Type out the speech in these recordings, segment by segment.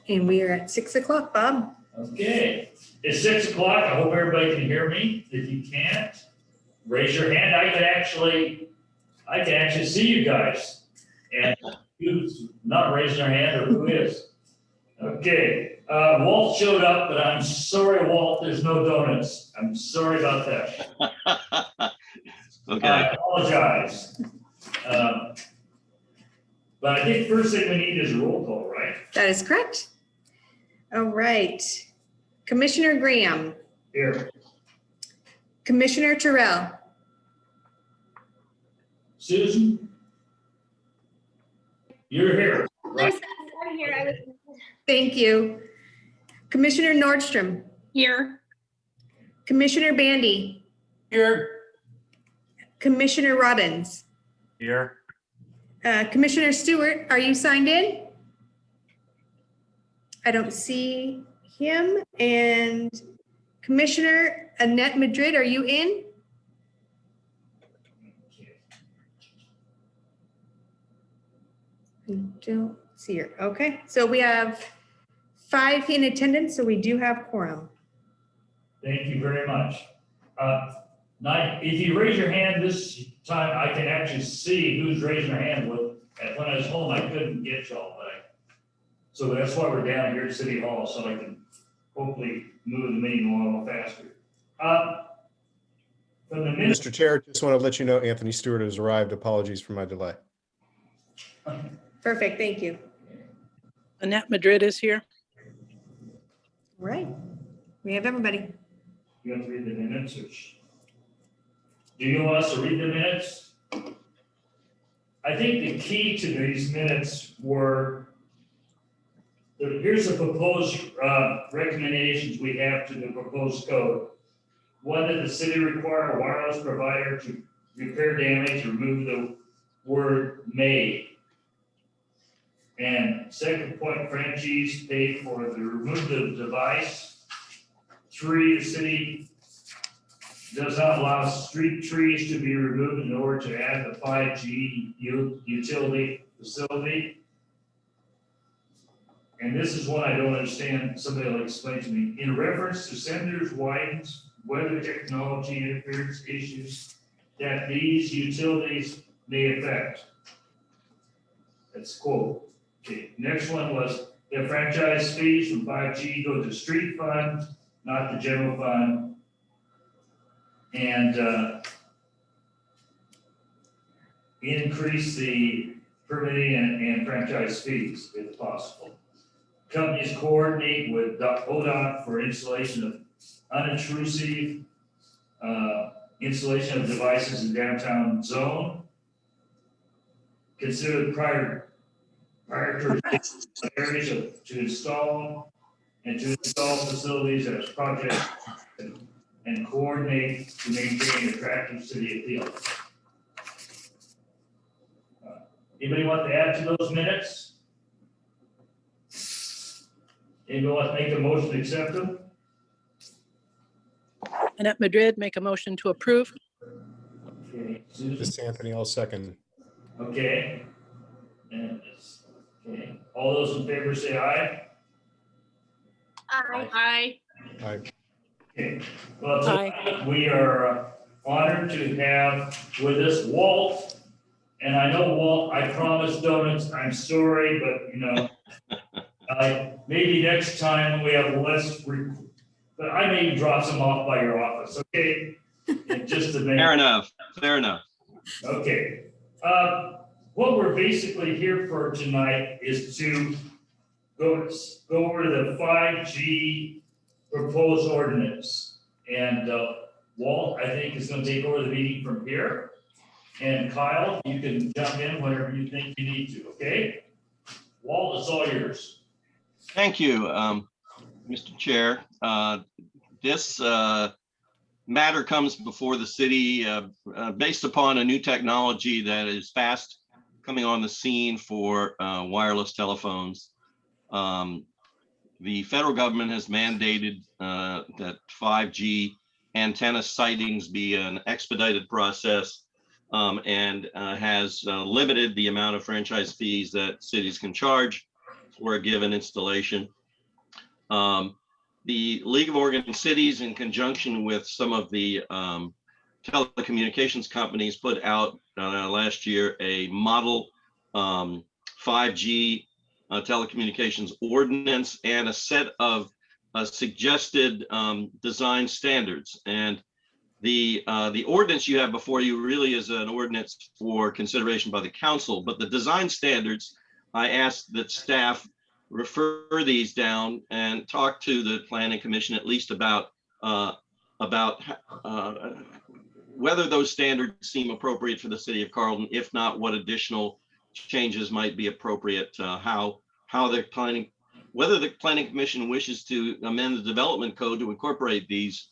And we are at 6 o'clock, Bob. Okay, it's 6 o'clock. I hope everybody can hear me. If you can't, raise your hand. I can actually see you guys. And who's not raising their hand or who is? Okay, Walt showed up, but I'm sorry, Walt, there's no donuts. I'm sorry about that. Okay. I apologize. But I think first thing we need is a roll call, right? That is correct. All right. Commissioner Graham, Here. Commissioner Terrell, Susan? You're here, right? I'm here. thank you. Commissioner Nordstrom, Here. Commissioner Bandy, Here. Commissioner Robbins, Here. Commissioner Stewart, are you signed in? I don't see him. And Commissioner Annette Madrid, are you in? I don't see her. Okay, so we have 5 in attendance, so we do have quorum. Thank you very much. Now, if you raise your hand this time, I can actually see who's raising their hand. When I was home, I couldn't get y'all, so that's why we're down here at City Hall, so I can hopefully move the meeting along a little faster. From the minutes, Mr. Chair, just want to let you know Anthony Stewart has arrived. Apologies for my delay. Perfect, thank you. Annette Madrid is here. All right, we have everybody. you have to read the minutes, or do you want us to read the minutes? I think the key to these minutes were, here's the proposed recommendations we have to the proposed code. One, that the city require a wireless provider to repair damage, remove the word may. And second point, franchise pay for the remove the device. 3, the city does not allow street trees to be removed in order to add the 5G utility facility. And this is one I don't understand. Somebody will explain to me. In reference to senders, widens, weather technology interference issues that these utilities may affect. That's quote. Okay, next one was the franchise fees from 5G go to street fund, not the general fund. And increase the permitting and franchise fees if possible. Companies coordinate with ODOT for installation of unintrusive installation of devices in downtown zone. Consider prior to areas to install facilities as projects and coordinate to maintain attractive city appeal. Anybody want to add to those minutes? Anybody want to make a motion to accept them? Annette Madrid, make a motion to approve. Okay, Susan? This is Anthony, I'll second. Okay. And it's, okay, all those in favor say aye. Aye. Aye. Okay, well, tonight we are honored to have with us Walt. And I know, Walt, I promised donuts. I'm sorry, but you know, maybe next time we have less, but I may drop some off by your office, okay? In just a minute. Fair enough. Fair enough. Okay. What we're basically here for tonight is to go over the 5G proposed ordinance. And Walt, I think, is going to take over the meeting from here. And Kyle, you can jump in whenever you think you need to, okay? Walt, it's all yours. Thank you, Mr. Chair. This matter comes before the city based upon a new technology that is fast coming on the scene for wireless telephones. The federal government has mandated that 5G antenna sightings be an expedited process and has limited the amount of franchise fees that cities can charge for a given installation. The League of Oregon Cities, in conjunction with some of the telecommunications companies, put out last year a model 5G telecommunications ordinance and a set of suggested design standards. And the ordinance you have before you really is an ordinance for consideration by the council, but the design standards, I asked that staff refer these down and talk to the planning commission at least about whether those standards seem appropriate for the city of Carlton. If not, what additional changes might be appropriate, how they're planning, whether the planning commission wishes to amend the development code to incorporate these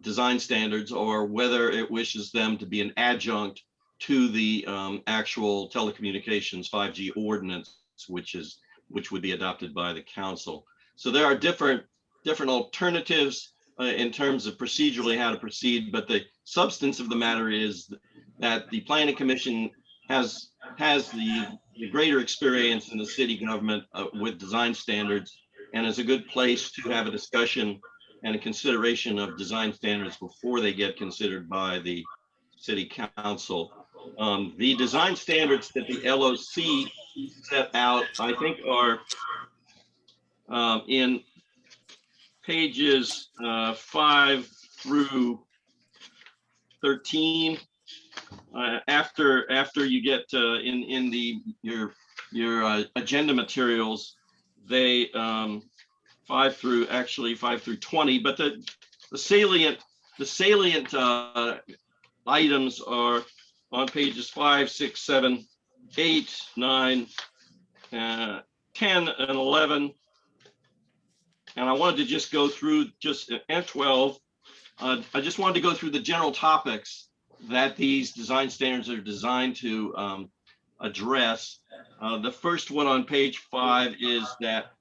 design standards, or whether it wishes them to be an adjunct to the actual telecommunications 5G ordinance, which would be adopted by the council. So there are different alternatives in terms of procedurally how to proceed, but the substance of the matter is that the planning commission has the greater experience in the city government with design standards, and is a good place to have a discussion and a consideration of design standards before they get considered by the city council. The design standards that the LOC set out, I think, are in pages 5 through 13. After you get in your agenda materials, they 5 through 20, but the salient items are on pages 5, 6, 7, 8, 9, 10, and 11. And I wanted to just go through and 12. I just wanted to go through the general topics that these design standards are designed to address. The first one on page 5 is that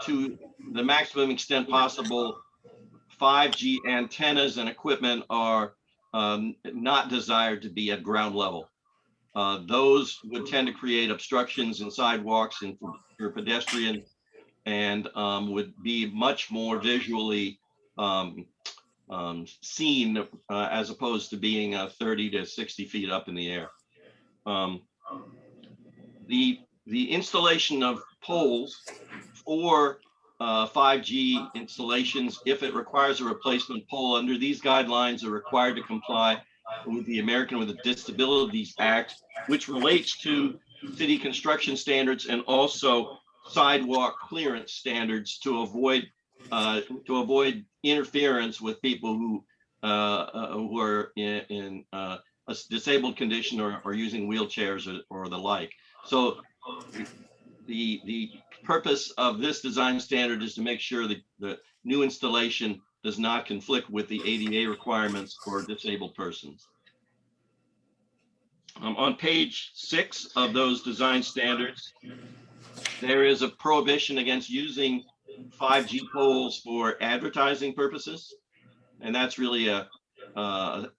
to the maximum extent possible, 5G antennas and equipment are not desired to be at ground level. Those would tend to create obstructions in sidewalks and for pedestrians, and would be much more visually seen as opposed to being 30 to 60 feet up in the air. The installation of poles for 5G installations, if it requires a replacement pole under these guidelines, are required to comply with the American with Disabilities Act, which relates to city construction standards and also sidewalk clearance standards to avoid interference with people who are in a disabled condition or using wheelchairs or the like. So the purpose of this design standard is to make sure that the new installation does not conflict with the ADA requirements for disabled persons. On page 6 of those design standards, there is a prohibition against using 5G poles for advertising purposes, and that's really an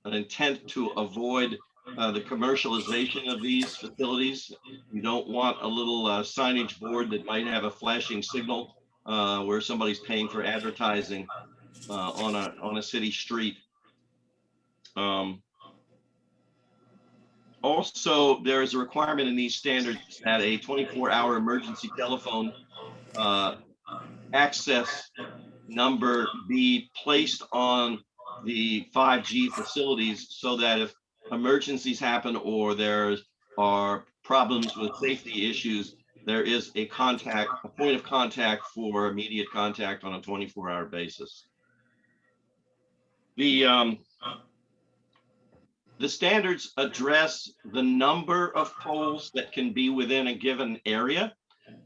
intent to avoid the commercialization of these facilities. You don't want a little signage board that might have a flashing signal where somebody's paying for advertising on a city street. Also, there is a requirement in these standards that a 24-hour emergency telephone access number be placed on the 5G facilities, so that if emergencies happen or there are problems with safety issues, there is a point of contact for immediate contact on a 24-hour basis. The standards address the number of poles that can be within a given area,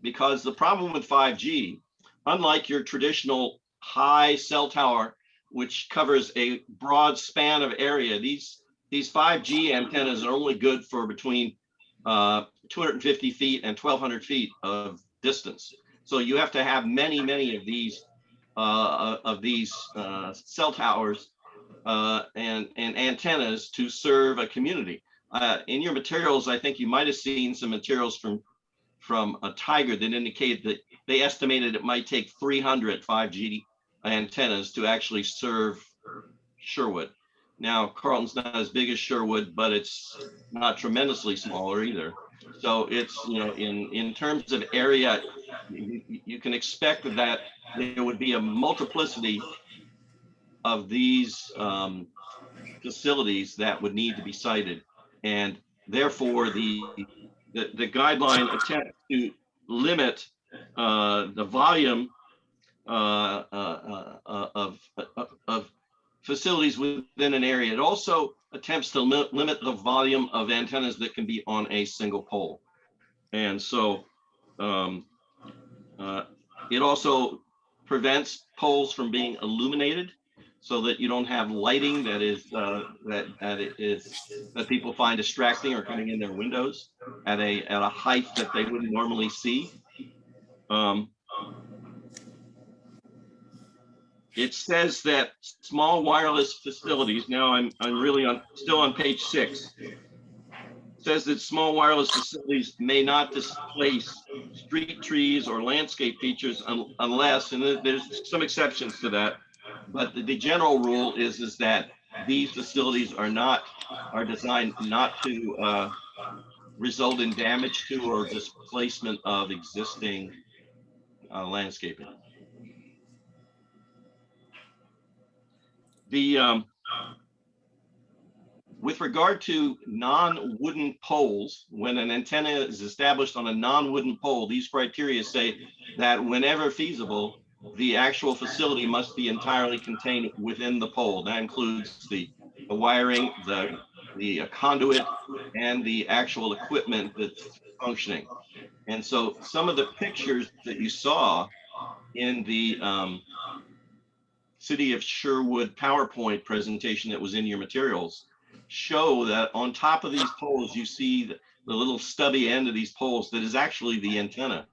because the problem with 5G, unlike your traditional high cell tower, which covers a broad span of area, these 5G antennas are only good for between 250 feet and 1,200 feet of distance. So you have to have many of these cell towers and antennas to serve a community. In your materials, I think you might have seen some materials from a Tiger that indicate that they estimated it might take 300 5G antennas to actually serve Sherwood. Now, Carlton's not as big as Sherwood, but it's not tremendously smaller either. So it's, in terms of area, you can expect that there would be a multiplicity of these facilities that would need to be sited. And therefore, the guideline attempts to limit the volume of facilities within an area. It also attempts to limit the volume of antennas that can be on a single pole. And so it also prevents poles from being illuminated, so that you don't have lighting that people find distracting or coming in their windows at a height that they wouldn't normally see. It says that small wireless facilities, now I'm really still on page 6, says that small wireless facilities may not displace street trees or landscape features unless, and there's some exceptions to that, but the general rule is that these facilities are designed not to result in damage to or displacement of existing landscaping. With regard to non-wooden poles, when an antenna is established on a non-wooden pole, these criteria say that whenever feasible, the actual facility must be entirely contained within the pole. That includes the wiring, the conduit, and the actual equipment that's functioning. And so some of the pictures that you saw in the City of Sherwood PowerPoint presentation that was in your materials show that on top of these poles, you see the little stubby end of these poles that is actually the antenna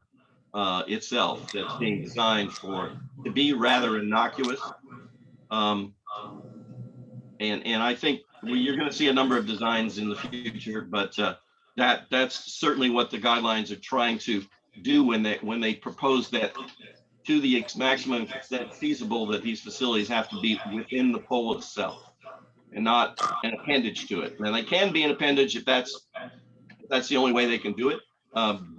itself that's being designed to be rather innocuous. And I think you're going to see a number of designs in the future, but that's certainly what the guidelines are trying to do when they propose that to the maximum extent feasible, that these facilities have to be within the pole itself and not an appendage to it. And they can be an appendage if that's the only way they can do it. And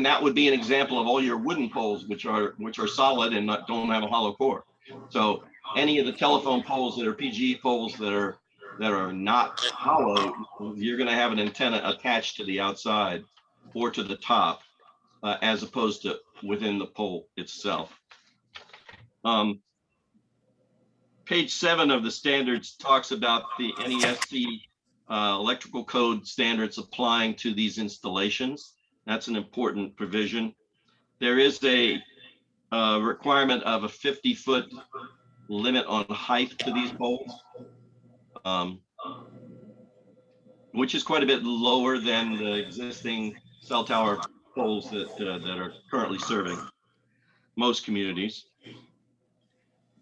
that would be an example of all your wooden poles, which are solid and don't have a hollow core. So any of the telephone poles that are PGE poles that are not hollow, you're going to have an antenna attached to the outside or to the top, as opposed to within the pole itself. Page 7 of the standards talks about the NESC electrical code standards applying to these installations. That's an important provision. There is a requirement of a 50-foot limit on height to these poles, which is quite a bit lower than the existing cell tower poles that are currently serving most communities.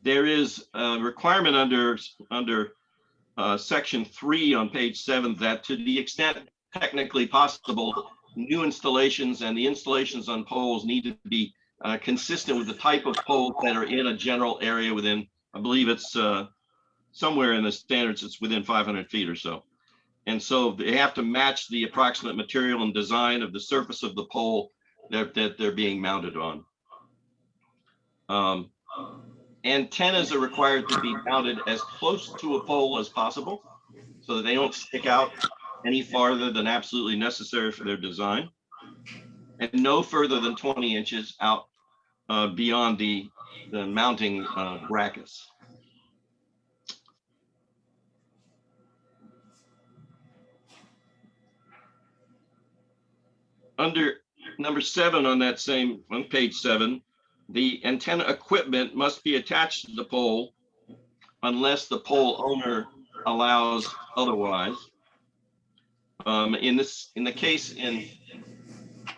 There is a requirement under section 3 on page 7 that to the extent technically possible, new installations and the installations on poles need to be consistent with the type of poles that are in a general area within, I believe it's somewhere in the standards, it's within 500 feet or so. And so they have to match the approximate material and design of the surface of the pole that they're being mounted on. Antennas are required to be mounted as close to a pole as possible so that they don't stick out any farther than absolutely necessary for their design, and no further than 20 inches out beyond the mounting brackets. Under number 7 on page 7, the antenna equipment must be attached to the pole unless the pole owner allows otherwise. In the case in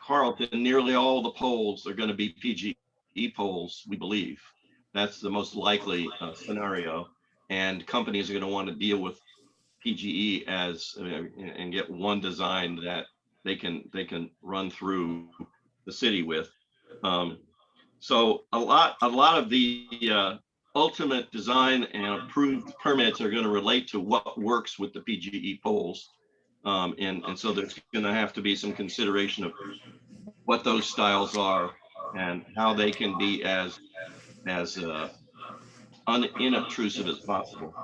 Carlton, nearly all the poles are going to be PGE poles, we believe. That's the most likely scenario, and companies are going to want to deal with PGE as and get one design that they can run through the city with. So a lot of the ultimate design and approved permits are going to relate to what works with the PGE poles. And so there's going to have to be some consideration of what those styles are and how they can be as unobtrusive as possible.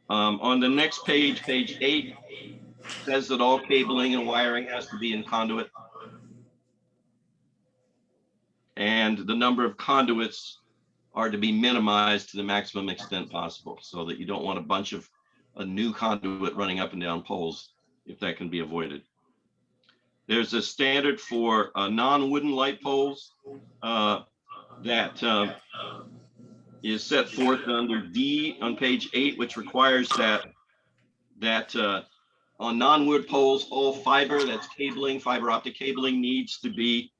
On the next page, page 8, says that all cabling and wiring has to be in conduit. And the number of conduits are to be minimized to the maximum extent possible, so that you don't want a bunch of a new conduit running up and down poles if that can be avoided. There's a standard for non-wooden light poles that is set forth under D on page 8, which requires that on non-wood poles, all fiber, that's cabling, fiber optic cabling, needs to be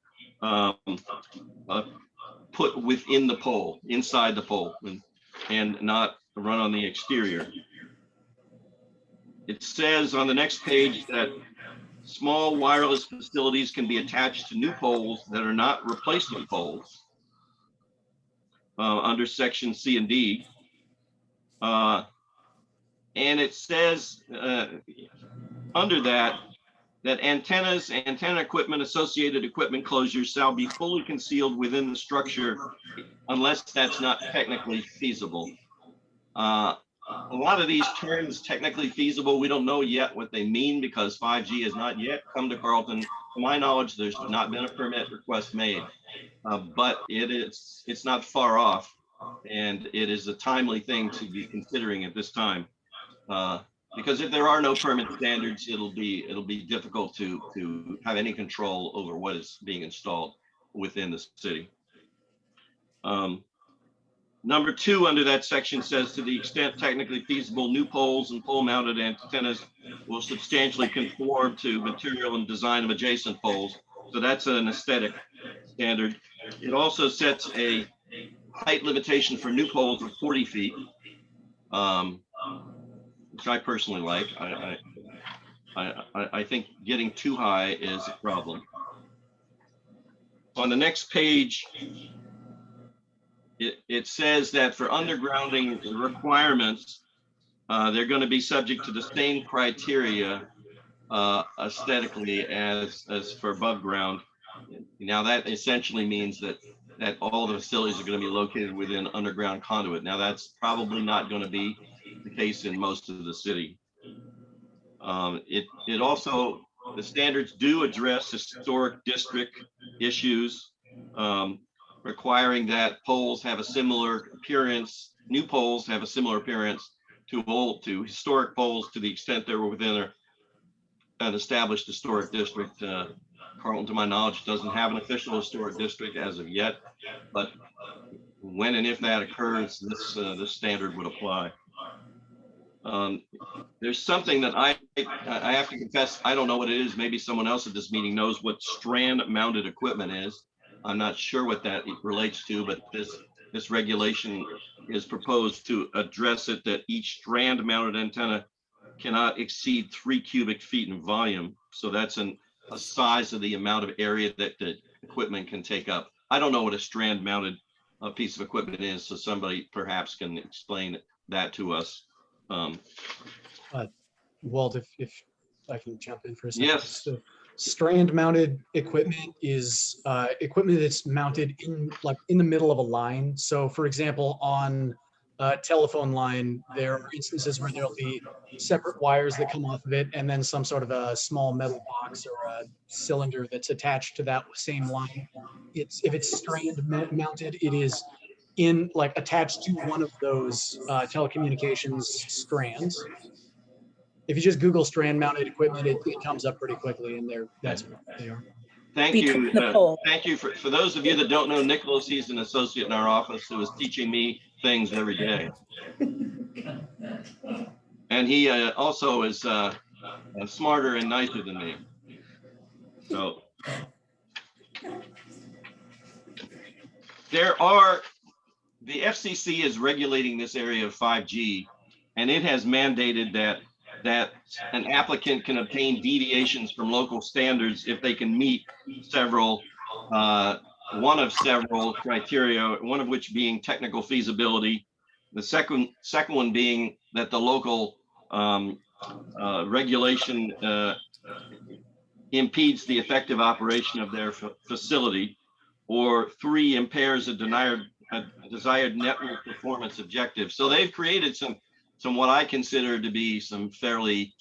put within the pole, inside the pole, and not run on the exterior. It says on the next page that small wireless facilities can be attached to new poles that are not replacement poles under section C and D. And it says under that antennas, antenna equipment, associated equipment closures shall be fully concealed within the structure unless that's not technically feasible. A lot of these terms, technically feasible, we don't know yet what they mean because 5G has not yet come to Carlton. To my knowledge, there's not been a permit request made, but it's not far off, and it is a timely thing to be considering at this time. Because if there are no permit standards, it'll be difficult to have any control over what is being installed within the city. Number 2 under that section says, to the extent technically feasible, new poles and pole mounted antennas will substantially conform to material and design of adjacent poles. So that's an aesthetic standard. It also sets a height limitation for new poles of 40 feet, which I personally like. I think getting too high is a problem. On the next page, it says that for undergrounding requirements, they're going to be subject to the same criteria aesthetically as for above ground. Now that essentially means that all the facilities are going to be located within underground conduit. Now that's probably not going to be the case in most of the city. It also, the standards do address historic district issues, requiring that poles have a similar appearance, new poles have a similar appearance to historic poles to the extent they were within an established historic district. Carlton, to my knowledge, doesn't have an official historic district as of yet, but when and if that occurs, this standard would apply. There's something that I have to confess, I don't know what it is. Maybe someone else at this meeting knows what strand mounted equipment is. I'm not sure what that relates to, but this regulation is proposed to address it, that each strand mounted antenna cannot exceed 3 cubic feet in volume. So that's a size of the amount of area that the equipment can take up. I don't know what a strand mounted piece of equipment is, so somebody perhaps can explain that to us. Walt, if I can jump in for a second. Yes. So strand mounted equipment is equipment that's mounted in the middle of a line. So for example, on a telephone line, there are instances where there'll be separate wires that come off of it, and then some sort of a small metal box or a cylinder that's attached to that same line. If it's strand mounted, it is attached to one of those telecommunications strands. If you just Google strand mounted equipment, it comes up pretty quickly, and that's what they are. Thank Between you. the pole. Thank you for those of you that don't know Nicholas. He's an associate in our office who is teaching me things every day. And he also is smarter and nicer than me. So the FCC is regulating this area of 5G, and it has mandated that an applicant can obtain deviations from local standards if they can meet several, one of several criteria, one of which being technical feasibility. The second one being that the local regulation impedes the effective operation of their facility, or 3, impairs a desired network performance objective. So they've created some what I consider to be some fairly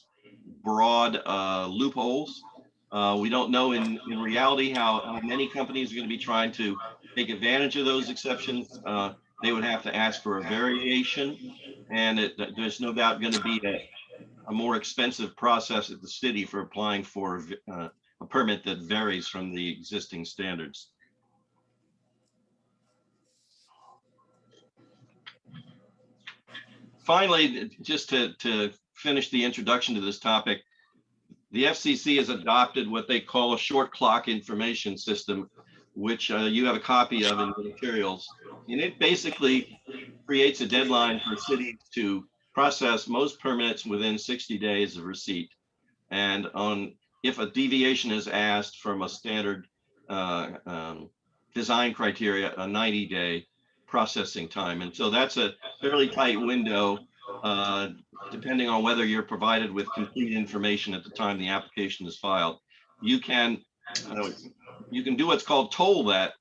broad loopholes. We don't know in reality how many companies are going to be trying to take advantage of those exceptions. They would have to ask for a variation, and there's no doubt going to be a more expensive process at the city for applying for a permit that varies from the existing standards. Finally, just to finish the introduction to this topic, the FCC has adopted what they call a short clock information system, which you have a copy of in the materials. And it basically creates a deadline for cities to process most permits within 60 days of receipt. And if a deviation is asked from a standard design criteria, a 90-day processing time. And so that's a fairly tight window, depending on whether you're provided with complete information at the time the application is filed. You can do what's called toll that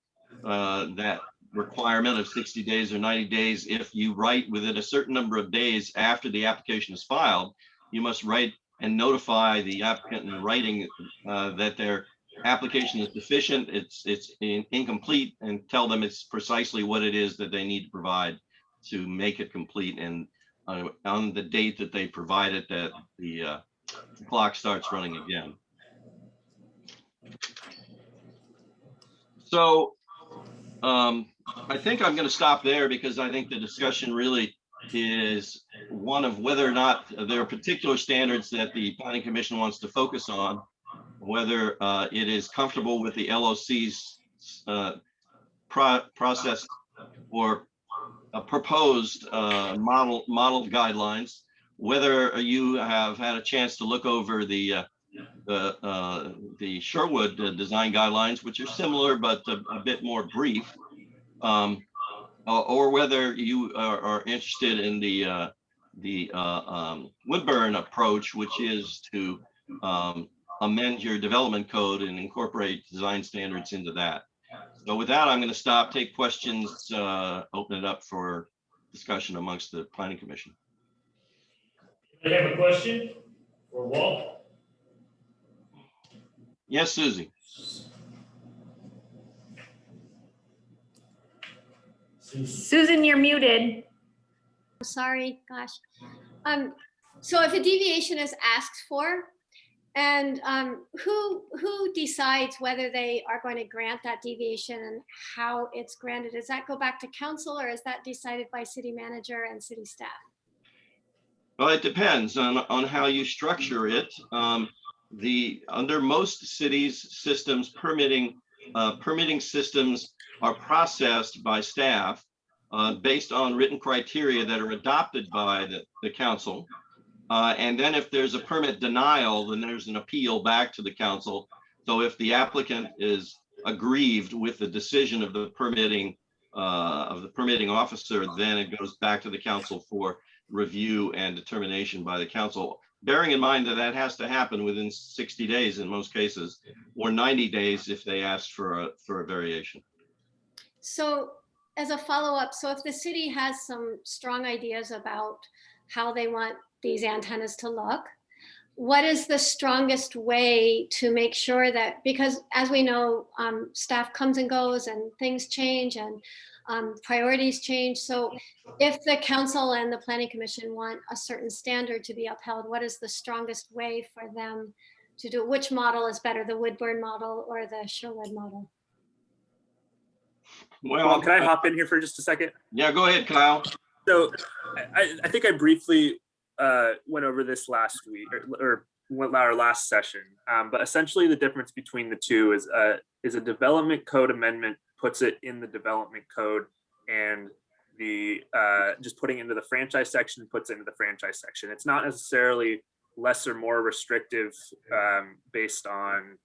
requirement of 60 days or 90 days. If you write within a certain number of days after the application is filed, you must write and notify the applicant in writing that their application is deficient, it's incomplete, and tell them it's precisely what it is that they need to provide to make it complete. And on the date that they provide it, that the clock starts running again. So I think I'm going to stop there, because I think the discussion really is one of whether or not there are particular standards that the Planning Commission wants to focus on, whether it is comfortable with the LOC's process or a proposed model guidelines, whether you have had a chance to look over the Sherwood design guidelines, which are similar but a bit more brief, or whether you are interested in the Woodburn approach, which is to amend your development code and incorporate design standards into that. So with that, I'm going to stop, take questions, open it up for discussion amongst the Planning Commission. I have a question for Walt. Yes, Susie. Susan, you're muted. Sorry, gosh. So if a deviation is asked for, and who decides whether they are going to grant that deviation and how it's granted? Does that go back to council, or is that decided by city manager and city staff? Well, it depends on how you structure it. Under most cities' systems, permitting systems are processed by staff based on written criteria that are adopted by the council. And then if there's a permit denial, then there's an appeal back to the council. So if the applicant is aggrieved with the decision of the permitting officer, then it goes back to the council for review and determination by the council, bearing in mind that that has to happen within 60 days in most cases, or 90 days if they ask for a variation. So as a follow-up, so if the city has some strong ideas about how they want these antennas to look, what is the strongest way to make sure that, because as we know, staff comes and goes and things change and priorities change. So if the council and the Planning Commission want a certain standard to be upheld, what is the strongest way for them to do? Which model is better, the Woodburn model or the Sherwood model? Well, can I hop in here for just a second? Yeah, go ahead, Kyle. So I think I briefly went over this last week or our last session, but essentially the difference between the two is a development code amendment puts it in the development code, and the just putting into the franchise section puts into the franchise section. It's not necessarily less or more restrictive based on,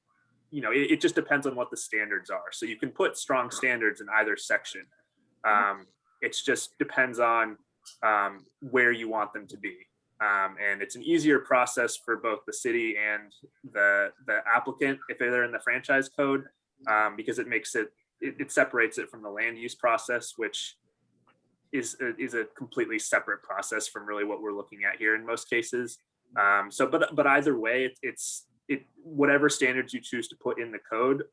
it just depends on what the standards are. So you can put strong standards in either section. It just depends on where you want them to be. And it's an easier process for both the city and the applicant if they're in the franchise code, because it makes it separates it from the land use process, which is a completely separate process from really what we're looking at here in most cases. But either way, it's whatever standards you choose to put in the code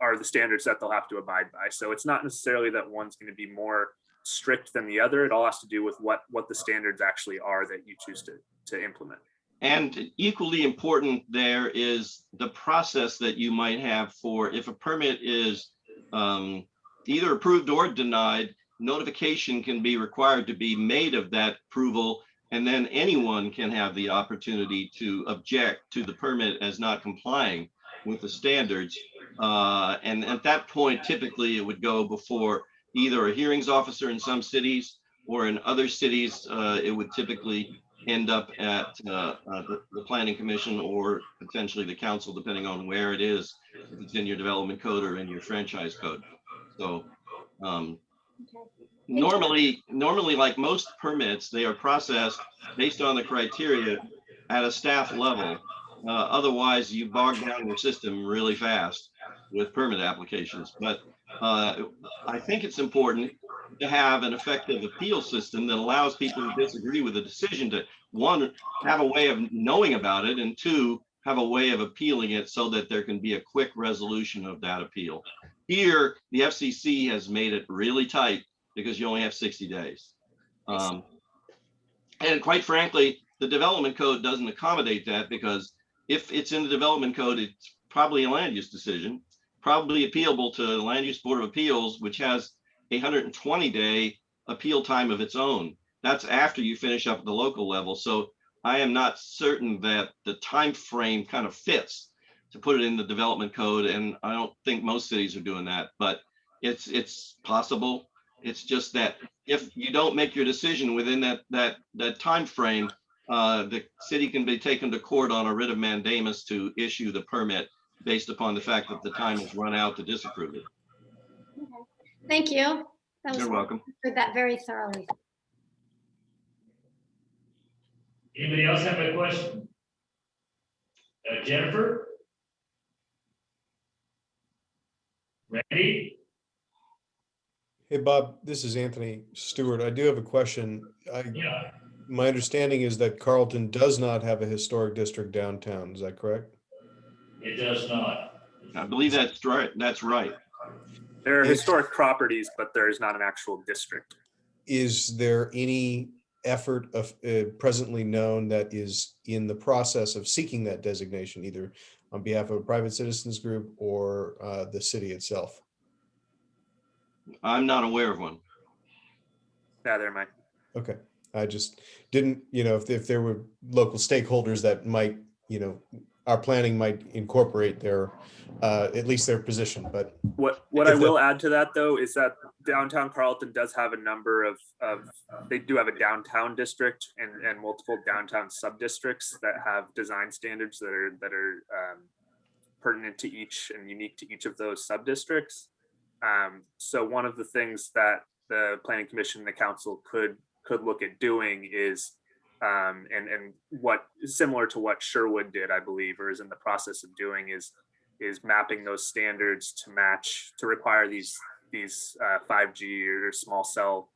are the standards that they'll have to abide by. So it's not necessarily that one's going to be more strict than the other. It all has to do with what the standards actually are that you choose to implement. And equally important there is the process that you might have for if a permit is either approved or denied, notification can be required to be made of that approval, and then anyone can have the opportunity to object to the permit as not complying with the standards. And at that point, typically it would go before either a hearings officer in some cities, or in other cities, it would typically end up at the planning commission or potentially the council, depending on where it is, if it's in your development code or in your franchise code. So normally, like most permits, they are processed based on the criteria at a staff level. Otherwise, you bog down your system really fast with permit applications. But I think it's important to have an effective appeal system that allows people who disagree with the decision to, one, have a way of knowing about it, and two, have a way of appealing it so that there can be a quick resolution of that appeal. Here, the FCC has made it really tight because you only have 60 days. And quite frankly, the development code doesn't accommodate that, because if it's in the development code, it's probably a land use decision, probably appealable to the Land Use Board of Appeals, which has a 120-day appeal time of its own. That's after you finish up at the local level. So I am not certain that the time frame kind of fits to put it in the development code, and I don't think most cities are doing that, but it's possible. It's just that if you don't make your decision within that time frame, the city can be taken to court on a writ of mandamus to issue the permit based upon the fact that the time has run out to disapprove it. Thank you. You're welcome. Heard that very thoroughly. Anybody else have a question? Jennifer? Randy? Hey, Bob, this is Anthony Stewart. I do have a question. Yeah, My understanding is that Carlton does not have a historic district downtown. Is that correct? it does not. I believe that's right. That's right. There are If- historic properties, but there is not an actual district. Is there any effort of presently known that is in the process of seeking that designation, either on behalf of a private citizens group or the city itself? I'm not aware of one. Neither am I. Okay, I just didn't, if there were local stakeholders that might, our planning might incorporate their, at least their position, but What If I the- will add to that, though, is that downtown Carlton does have a number of they do have a downtown district and multiple downtown sub-districts that have design standards that are pertinent to each and unique to each of those sub-districts. So one of the things that the Planning Commission and the council could look at doing is and what is similar to what Sherwood did, I believe, or is in the process of doing, is mapping those standards to require these 5G or small cell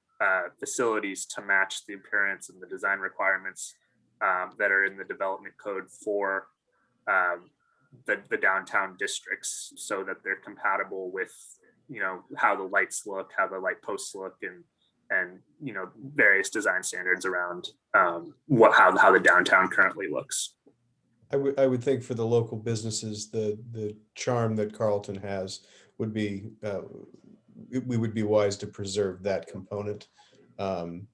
facilities to match the appearance and the design requirements that are in the development code for the downtown districts, so that they're compatible with how the lights look, how the light posts look, and various design standards around how the downtown currently looks. I would think for the local businesses, the charm that Carlton has would be, we would be wise to preserve that component. On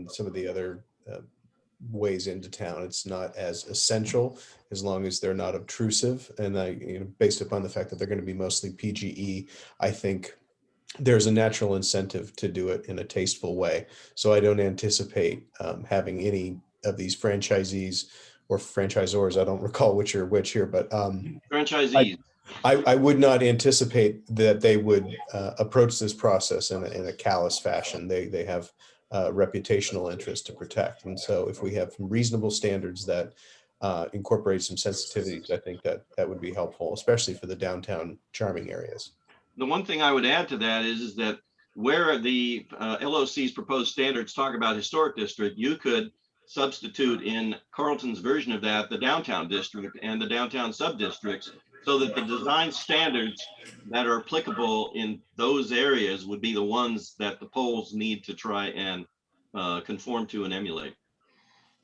some of the other ways into town, it's not as essential as long as they're not obtrusive. And based upon the fact that they're going to be mostly PGE, I think there's a natural incentive to do it in a tasteful way. So I don't anticipate having any of these franchisees or franchisors, I don't recall which are which here, but Franchisees. I would not anticipate that they would approach this process in a callous fashion. They have reputational interest to protect. And so if we have reasonable standards that incorporate some sensitivities, I think that that would be helpful, especially for the downtown charming areas. The one thing I would add to that is that where the LOC's proposed standards talk about historic district, you could substitute in Carlton's version of that, the downtown district and the downtown sub-districts, so that the design standards that are applicable in those areas would be the ones that the polls need to try and conform to and emulate.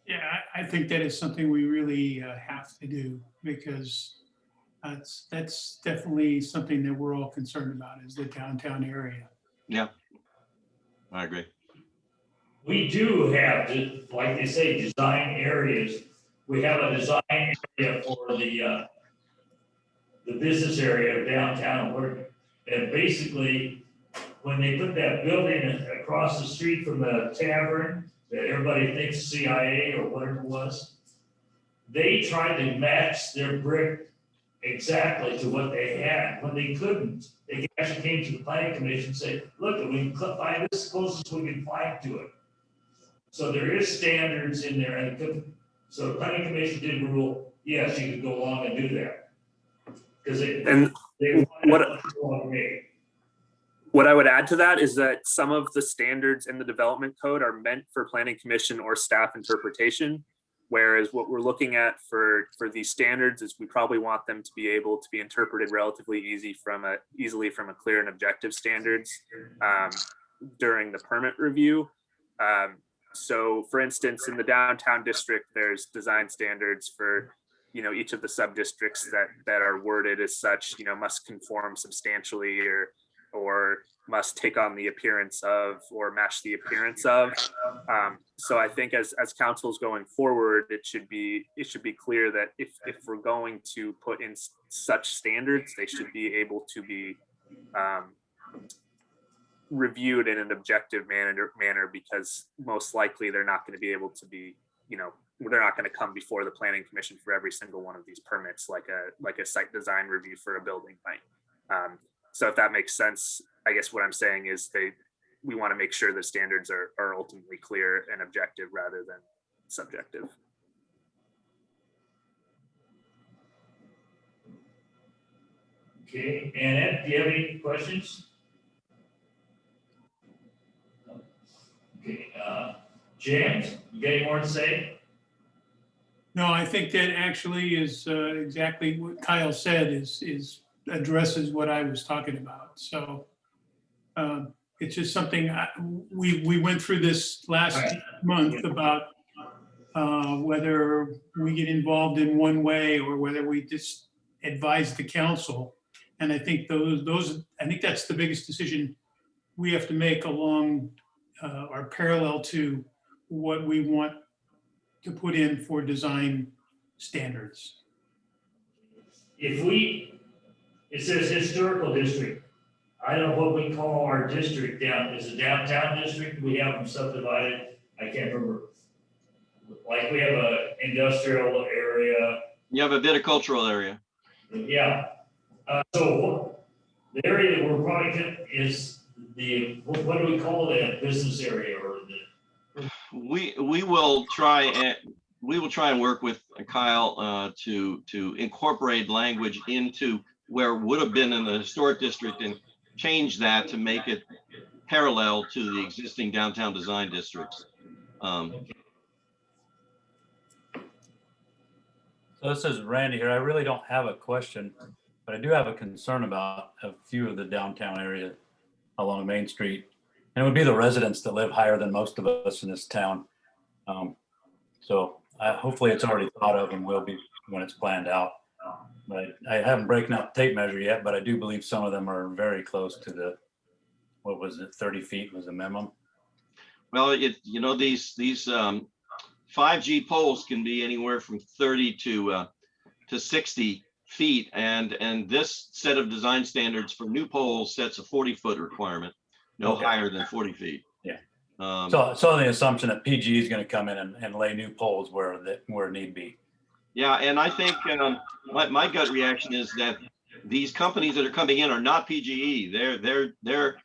Yeah, I think that is something we really have to do, because that's definitely something that we're all concerned about, is the downtown area. Yeah, I agree. We do have, like they say, design areas. We have a design area for the business area of downtown Oregon. And basically, when they put that building across the street from the tavern that everybody thinks CIA or whatever it was, they tried to match their brick exactly to what they had. When they couldn't, they actually came to the planning commission and said, look, we can find this closest we can find to it. So there is standards in there, and so the planning commission did rule, yes, you could go along and do that. Because they what I would add to that is that some of the standards in the development code are meant for planning commission or staff interpretation, whereas what we're looking at for these standards is we probably want them to be able to be interpreted relatively easily from a clear and objective standards during the permit review. So for instance, in the downtown district, there's design standards for, each of the sub-districts that are worded as such, must conform substantially or must take on the appearance of or match the appearance of. So I think as council's going forward, it should be clear that if we're going to put in such standards, they should be able to be reviewed in an objective manner, because most likely they're not going to be able to be, they're not going to come before the planning commission for every single one of these permits, like a site design review for a building might. So if that makes sense, I guess what I'm saying is we want to make sure the standards are ultimately clear and objective rather than subjective. Okay, Annette, do you have any questions? Okay, James, you got any more to say? No, I think that actually is exactly what Kyle said, is addresses what I was talking about. So it's just something we went through this last month about whether we get involved in one way or whether we just advise the council. And I think I think that's the biggest decision we have to make along or parallel to what we want to put in for design standards. It says historical district. I don't know what we call our district down. Is it downtown district? We have them subdivided. I can't remember. Like we have a industrial area. You have a viticultural area. Yeah. So the area that we're probably is what do we call that business area or the? We will try and work with Kyle to incorporate language into where it would have been in the historic district and change that to make it parallel to the existing downtown design districts. So this is Randy here. I really don't have a question, but I do have a concern about a few of the downtown areas along Main Street. And it would be the residents that live higher than most of us in this town. So hopefully it's already thought of and will be when it's planned out. But I haven't broken out the tape measure yet, but I do believe some of them are very close to what was it, 30 feet was the minimum. Well, these 5G poles can be anywhere from 30 to 60 feet, and this set of design standards for new poles sets a 40-foot requirement, no Okay. higher than 40 feet. Yeah. Um, So the assumption that PG is going to come in and lay new poles where need be. Yeah, and I think my gut reaction is that these companies that are coming in are not PGE. They're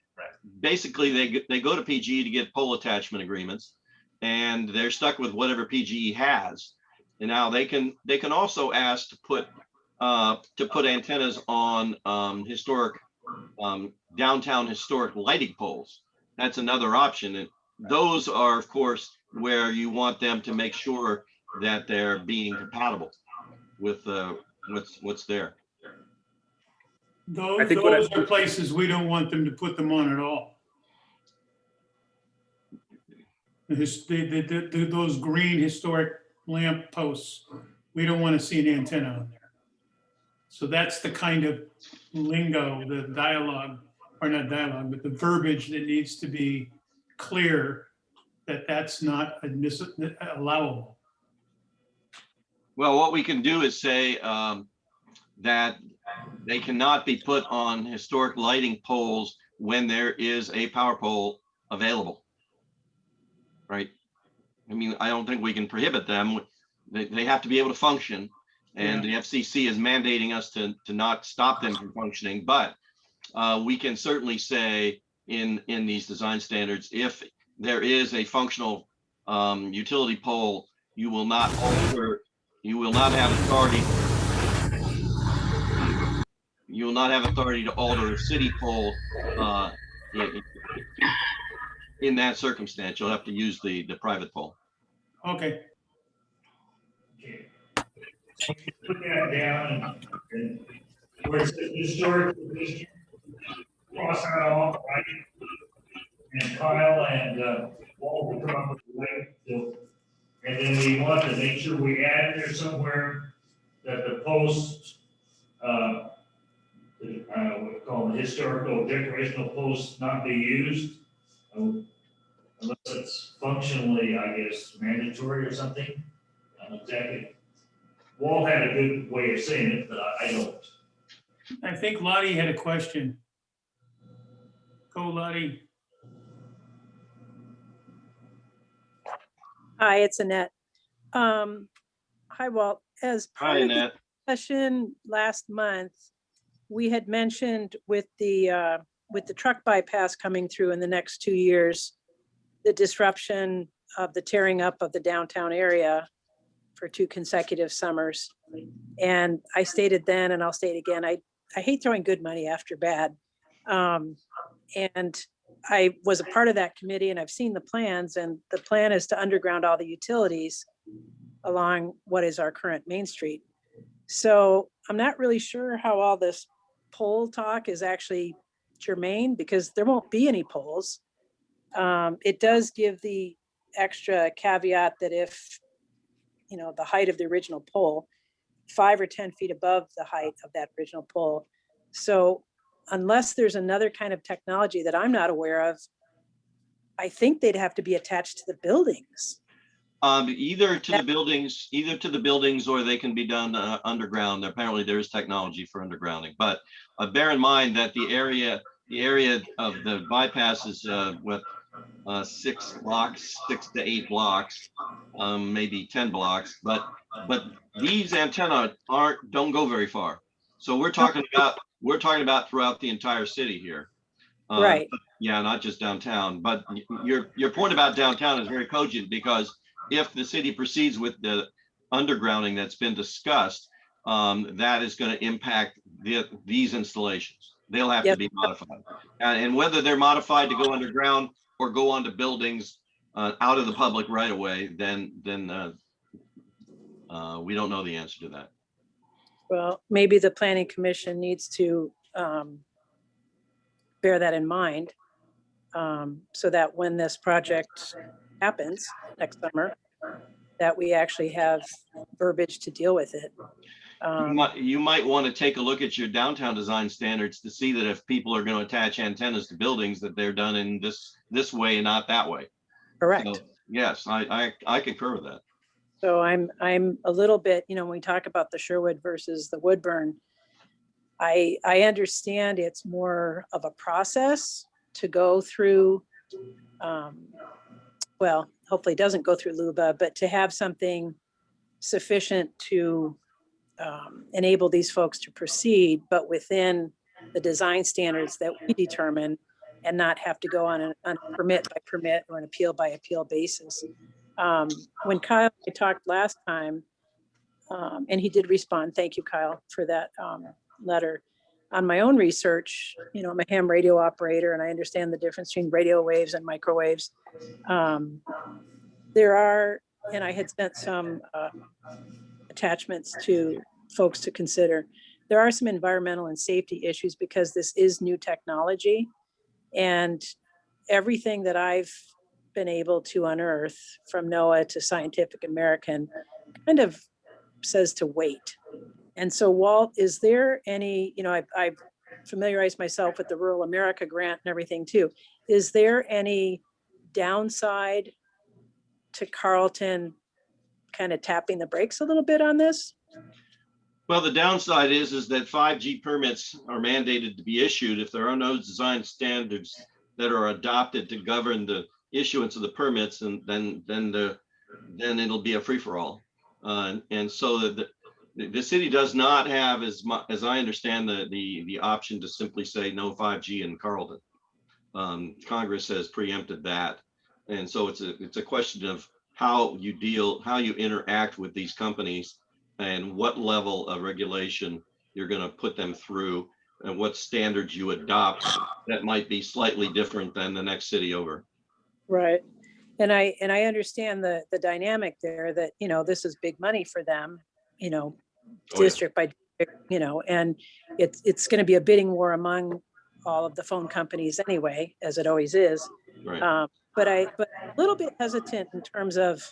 basically they go to PGE to get pole attachment agreements, and they're stuck with whatever PGE has. And now they can also ask to put antennas on historic downtown historic lighting poles. That's another option, and those are, of course, where you want them to make sure that they're being compatible with what's there. Those, think what those are places we don't want them to put them on at all. Those green historic lamp posts, we don't want to see an antenna on there. So that's the kind of lingo, the dialogue, or not dialogue, but the verbiage that needs to be clear that that's not allowable. Well, what we can do is say that they cannot be put on historic lighting poles when there is a power pole available. Right? I mean, I don't think we can prohibit them. They have to be able to function, and the FCC is mandating us to not stop them from functioning. But we can certainly say in these design standards, if there is a functional utility pole, you will not alter. You will not have authority. You will not have authority to alter a city pole in that circumstance. You'll have to use the private pole. Okay. Okay. So you put that down and where it says historic district, cross that off, right? And Kyle and Walt will come up with the way. So, and then we want to make sure we add there somewhere that the posts, what we call the historical decorational posts not be used. Unless it's functionally, I guess, mandatory or something. I don't exactly. Walt had a good way of saying it, but I don't. I think Lottie had a question. Go, Lottie. Hi, it's Annette. Hi, Walt. As part Hi, of the Annette. session last month, we had mentioned with the truck bypass coming through in the next 2 years, the disruption of the tearing up of the downtown area for 2 consecutive summers. And I stated then, and I'll state again, I hate throwing good money after bad. And I was a part of that committee, and I've seen the plans, and the plan is to underground all the utilities along what is our current Main Street. So I'm not really sure how all this pole talk is actually germane, because there won't be any poles. It does give the extra caveat that if, the height of the original pole, 5 or 10 feet above the height of that original pole. So unless there's another kind of technology that I'm not aware of, I think they'd have to be attached to the buildings. Either to the buildings, or they can be done underground. Apparently, there is technology for undergrounding. But bear in mind that the area of the bypass is 6 to 8 blocks, maybe 10 blocks. But these antennae don't go very far. So we're talking about throughout the entire city here. Right. Yeah, not just downtown. But your point about downtown is very cogent, because if the city proceeds with the undergrounding that's been discussed, that is going to impact these installations. They'll have to be modified. And whether they're modified to go underground or go onto buildings out of the public right away, then we don't know the answer to that. Well, maybe the Planning Commission needs to bear that in mind, so that when this project happens next summer, that we actually have verbiage to deal with it. You might want to take a look at your downtown design standards to see that if people are going to attach antennas to buildings, that they're done in this way and not that way. Correct. So, yes, I concur with that. So I'm a little bit, when we talk about the Sherwood versus the Woodburn, I understand it's more of a process to go through, well, hopefully it doesn't go through LUBA, but to have something sufficient to enable these folks to proceed, but within the design standards that we determine, and not have to go on a permit by permit or an appeal by appeal basis. When Kyle and I talked last time, and he did respond, thank you, Kyle, for that letter. On my own research, I'm a ham radio operator and I understand the difference between radio waves and microwaves. There are, and I had sent some attachments to folks to consider. There are some environmental and safety issues because this is new technology, and everything that I've been able to unearth from NOAA to Scientific American kind of says to wait. And so, Walt, is there any, I've familiarized myself with the Rural America grant and everything too. Is there any downside to Carlton kind of tapping the brakes a little bit on this? Well, the downside is that 5G permits are mandated to be issued if there are no design standards that are adopted to govern the issuance of the permits, and then it'll be a free-for-all. And so the city does not have, as I understand, the option to simply say no 5G in Carlton. Congress has preempted that, and so it's a question of how you interact with these companies and what level of regulation you're going to put them through and what standards you adopt that might be slightly different than the next city over. Right. And I understand the dynamic there that, this is big money for them, district by district, and it's going to be a bidding war among all of the phone companies anyway, as it always is. Right. But a little bit hesitant in terms of,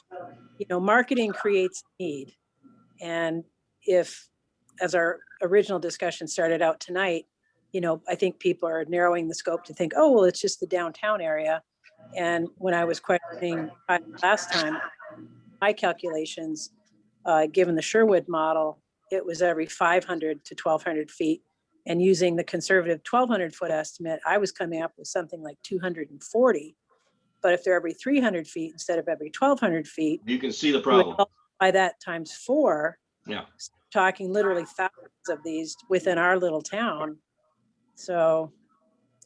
marketing creates need. And if, as our original discussion started out tonight, I think people are narrowing the scope to think, oh, well, it's just the downtown area. And when I was questioning last time, my calculations, given the Sherwood model, it was every 500 to 1,200 feet. And using the conservative 1,200 foot estimate, I was coming up with something like 240. But if they're every 300 feet instead of every 1,200 feet, you can see the problem. By that times 4, yeah, talking literally thousands of these within our little town. So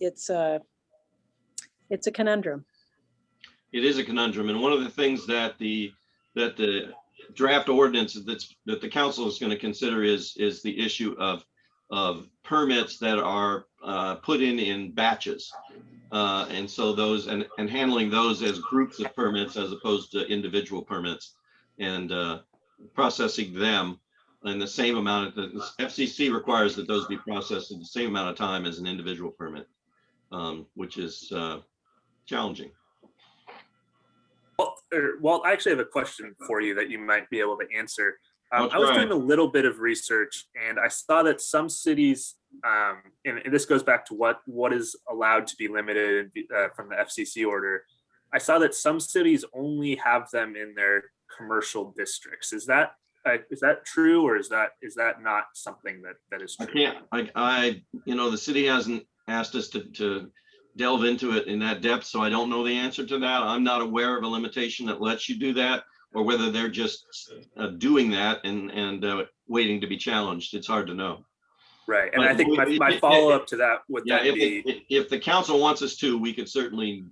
it's a conundrum. It is a conundrum, and one of the things that the draft ordinance that the council is going to consider is the issue of permits that are put in batches, and so those and handling those as groups of permits as opposed to individual permits, and processing them in the same amount. The FCC requires that those be processed in the same amount of time as an individual permit, which is challenging. Well, I actually have a question for you that you might be able to answer. I was right. doing a little bit of research, and I saw that some cities, and this goes back to what is allowed to be limited from the FCC order. I saw that some cities only have them in their commercial districts. Is that true, or is that not something that is true? The city hasn't asked us to delve into it in that depth, so I don't know the answer to that. I'm not aware of a limitation that lets you do that, or whether they're just doing that and waiting to be challenged. It's hard to know. Right, and I think my follow-up to that would be if the council wants us to, we could certainly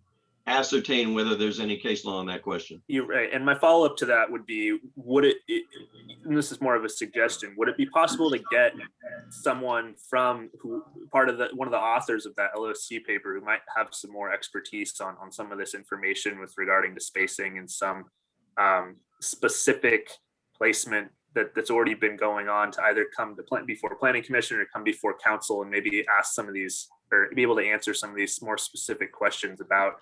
ascertain whether there's any case law on that question. You're right, and my follow-up to that would be, and this is more of a suggestion, would it be possible to get someone from one of the authors of that LOC paper who might have some more expertise on some of this information with regarding to spacing and some specific placement that's already been going on, to either come to before planning commission or come before council and maybe ask some of these, or be able to answer some of these more specific questions about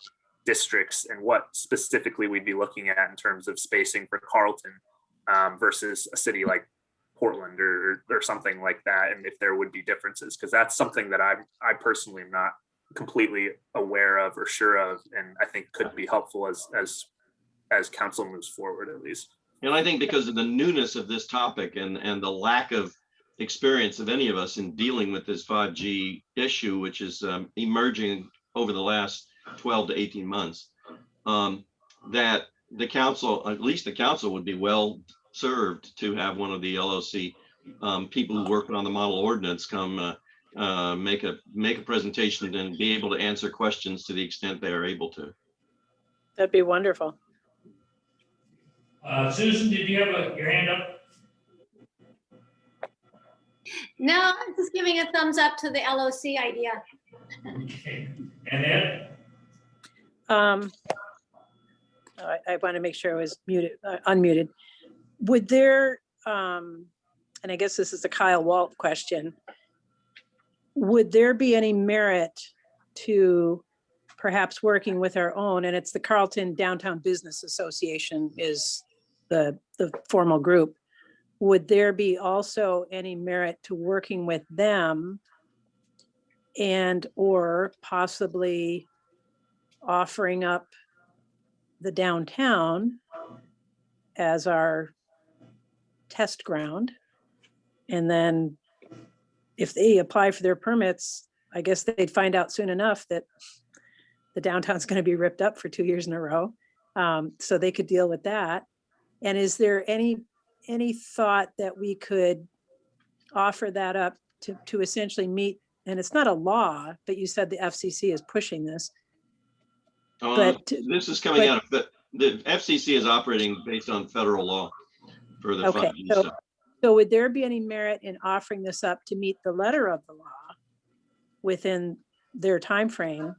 districts and what specifically we'd be looking at in terms of spacing for Carlton versus a city like Portland or something like that, and if there would be differences, because that's something that I personally am not completely aware of or sure of, and I think could be helpful as council moves forward, at least. And I think because of the newness of this topic and the lack of experience of any of us in dealing with this 5G issue, which is emerging over the last 12 to 18 months, that the council, at least the council, would be well served to have one of the LOC people who work on the model ordinance come make a presentation and be able to answer questions to the extent they are able to. That'd be wonderful. Susan, did you have your hand up? No, I'm just giving a thumbs up to the LOC idea. Okay. And then, I want to make sure I was muted, unmuted. Would there, and I guess this is a Kyle Walt question, would there be any merit to perhaps working with our own, and it's the Carlton Downtown Business Association is the formal group. Would there be also any merit to working with them and or possibly offering up the downtown as our test ground? And then if they apply for their permits, I guess they'd find out soon enough that the downtown's going to be ripped up for 2 years in a row. So they could deal with that. And is there any thought that we could offer that up to essentially meet, and it's not a law, but you said the FCC is pushing this. But this is coming out of the FCC is operating based on federal law for the 5G stuff. So would there be any merit in offering this up to meet the letter of the law within their timeframe,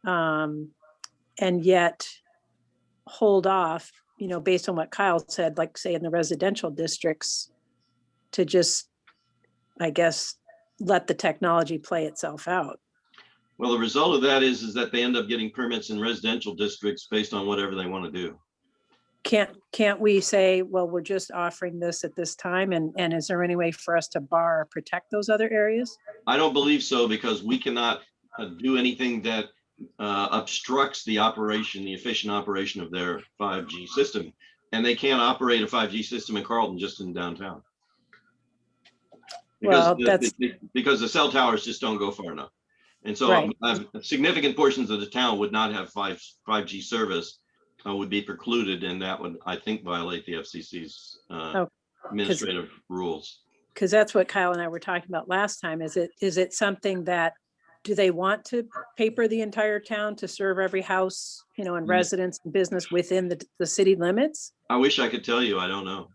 and yet hold off, based on what Kyle said, like say in the residential districts, to just, I guess, let the technology play itself out? Well, the result of that is that they end up getting permits in residential districts based on whatever they want to do. Can't we say, well, we're just offering this at this time, and is there any way for us to bar or protect those other areas? I don't believe so, because we cannot do anything that obstructs the efficient operation of their 5G system. And they can't operate a 5G system in Carlton just in downtown. Because the cell towers just don't go far enough. And so Right. Significant portions of the town would not have 5G service, would be precluded, and that would, I think, violate the FCC's administrative rules. Because that's what Kyle and I were talking about last time. Is it something that, do they want to paper the entire town to serve every house, and residents and business within the city limits? I wish I could tell you, I don't know.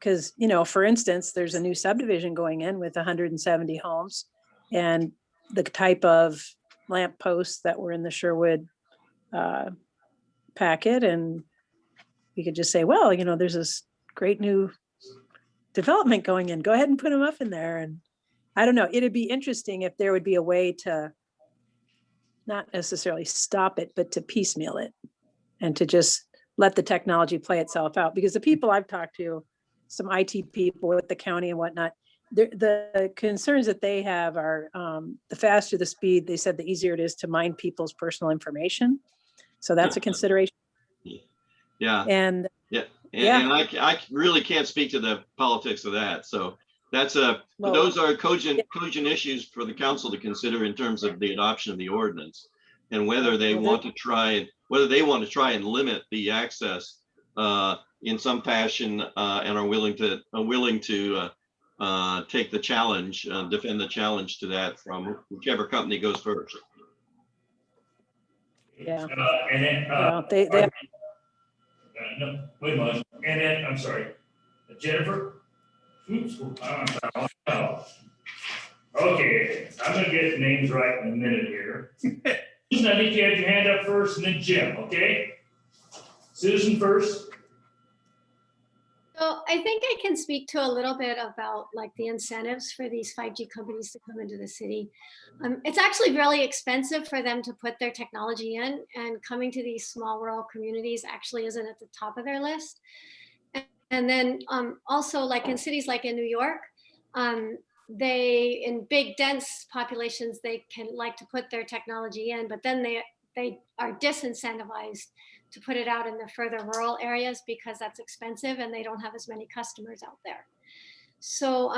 Because, for instance, there's a new subdivision going in with 170 homes, and the type of lamp posts that were in the Sherwood packet, and we could just say, well, there's this great new development going in, go ahead and put them up in there. And I don't know, it'd be interesting if there would be a way to not necessarily stop it, but to piecemeal it and to just let the technology play itself out. Because the people I've talked to, some IT people with the county and whatnot, the concerns that they have are the faster the speed, they said the easier it is to mine people's personal information. So that's a consideration. Yeah. And I really can't speak to the politics of that. So that's but those are cogent issues for the council to consider in terms of the adoption of the ordinance, and whether they want to try and limit the access in some fashion, and are willing to take the challenge, defend the challenge to that from whichever company goes first. Yeah. And then, no, wait a minute. And then, I'm sorry, Jennifer. Oops. Okay, I'm gonna get the names right in a minute here. Susan, I think you had your hand up first, and then Jim, okay? Susan first. So I think I can speak to a little bit about like the incentives for these 5G companies to come into the city. It's actually really expensive for them to put their technology in, and coming to these small rural communities actually isn't at the top of their list. And then also like in cities like in New York, they, in big dense populations, they can like to put their technology in, but then they are disincentivized to put it out in the further rural areas because that's expensive and they don't have as many customers out there. So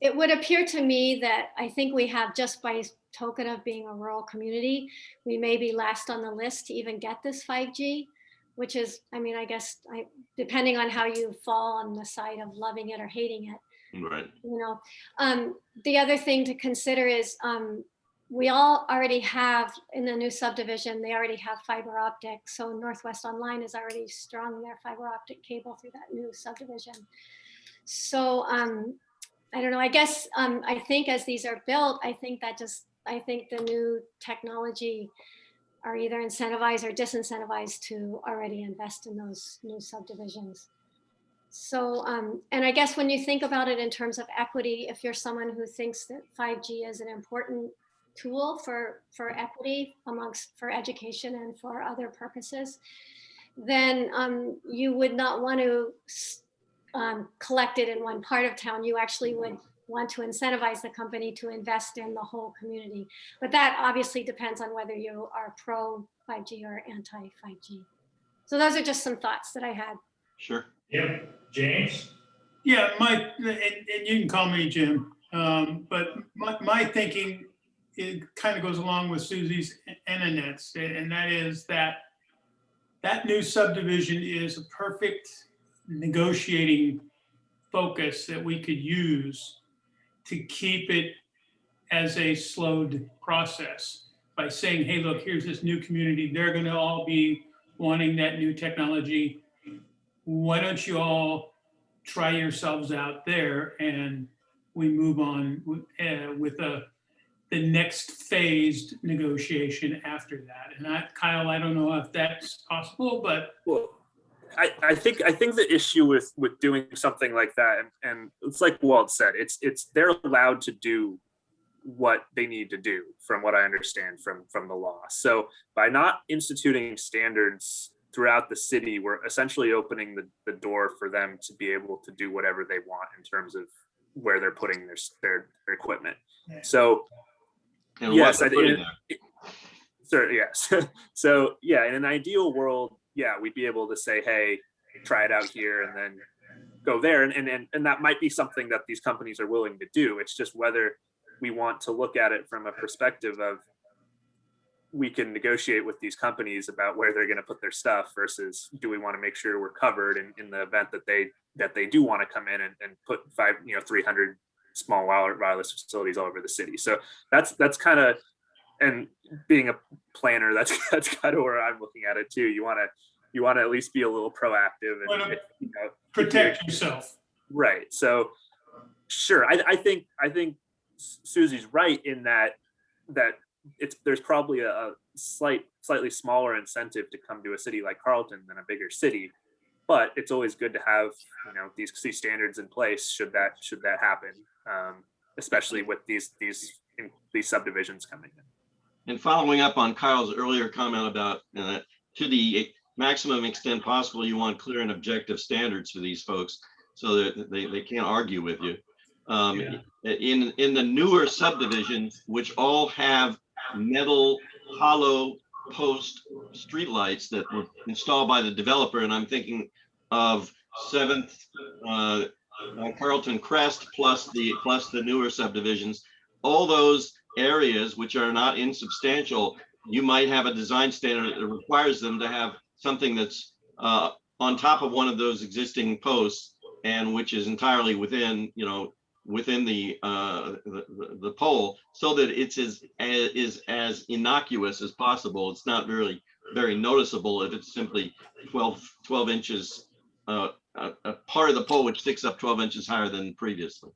it would appear to me that I think we have, just by token of being a rural community, we may be last on the list to even get this 5G, which is, I mean, I guess depending on how you fall on the side of loving it or hating it. Right. You know, the other thing to consider is we all already have in the new subdivision, they already have fiber optic. So Northwest Online has already strung their fiber optic cable through that new subdivision. So I don't know, I guess I think as these are built, I think the new technology are either incentivized or disincentivized to already invest in those new subdivisions. So, and I guess when you think about it in terms of equity, if you're someone who thinks that 5G is an important tool for equity for education and for other purposes, then you would not want to collect it in one part of town. You actually would want to incentivize the company to invest in the whole community. But that obviously depends on whether you are pro 5G or anti 5G. So those are just some thoughts that I had. Sure. Yep, James? Yeah, and you can call me Jim, but my thinking, it kind of goes along with Susie's and Annette's, and that is that new subdivision is a perfect negotiating focus that we could use to keep it as a slowed process by saying, hey, look, here's this new community. They're going to all be wanting that new technology. Why don't you all try yourselves out there, and we move on with the next phased negotiation after that. And Kyle, I don't know if that's possible, but Well, I think the issue with doing something like that, and it's like Walt said, it's they're allowed to do what they need to do from what I understand from the law. So by not instituting standards throughout the city, we're essentially opening the door for them to be able to do whatever they want in terms of where they're putting their equipment. So And yes, what they're putting there. sir, yes. So yeah, in an ideal world, yeah, we'd be able to say, hey, try it out here and then go there. And that might be something that these companies are willing to do. It's just whether we want to look at it from a perspective of we can negotiate with these companies about where they're going to put their stuff versus do we want to make sure we're covered in the event that they do want to come in and put 300 small wireless facilities all over the city. So that's kind of, and being a planner, that's kind of where I'm looking at it too. You want to at least be a little proactive and protect yourself. Right. So sure, I think Susie's right in that there's probably a slightly smaller incentive to come to a city like Carlton than a bigger city, but it's always good to have these standards in place should that happen, especially with these subdivisions coming in. And following up on Kyle's earlier comment about to the maximum extent possible, you want clear and objective standards for these folks so that they can't argue with you. In the newer subdivisions, which all have metal hollow post streetlights that were installed by the developer, and I'm thinking of 7th Carlton Crest plus the newer subdivisions, all those areas which are not insubstantial, you might have a design standard that requires them to have something that's on top of one of those existing posts and which is entirely within the pole, so that it's as innocuous as possible. It's not really very noticeable if it's simply 12 inches, a part of the pole which sticks up 12 inches higher than previously.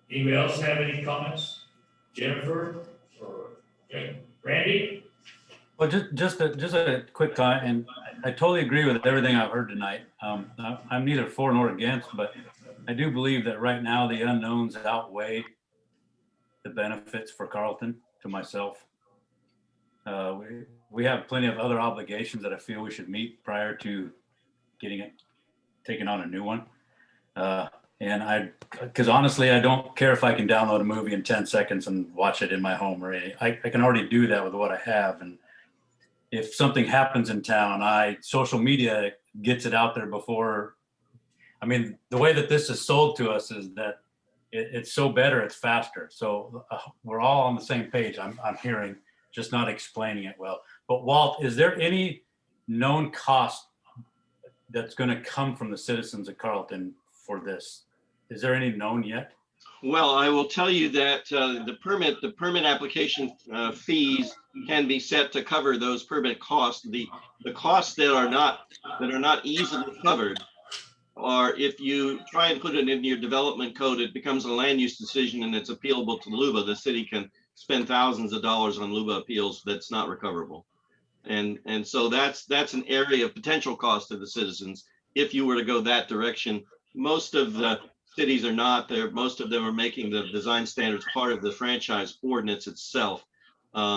Anybody else have any comments? Jennifer or Randy? Well, just a quick comment, and I totally agree with everything I've heard tonight. I'm neither for nor against, but I do believe that right now the unknowns outweigh the benefits for Carlton, to myself. We have plenty of other obligations that I feel we should meet prior to taking on a new one. And because honestly, I don't care if I can download a movie in 10 seconds and watch it in my home or anything. I can already do that with what I have. And if something happens in town, social media gets it out there before. I mean, the way that this is sold to us is that it's so better, it's faster. So we're all on the same page. I'm hearing, just not explaining it well. But Walt, is there any known cost that's going to come from the citizens of Carlton for this? Is there any known yet? Well, I will tell you that the permit application fees can be set to cover those permit costs. The costs that are not easily covered, or if you try and put it in your development code, it becomes a land use decision and it's appealable to LUBA. The city can spend thousands of dollars on LUBA appeals that's not recoverable. And so that's an area of potential cost to the citizens if you were to go that direction. Most of the cities are not there. Most of them are making the design standards part of the franchise ordinance itself,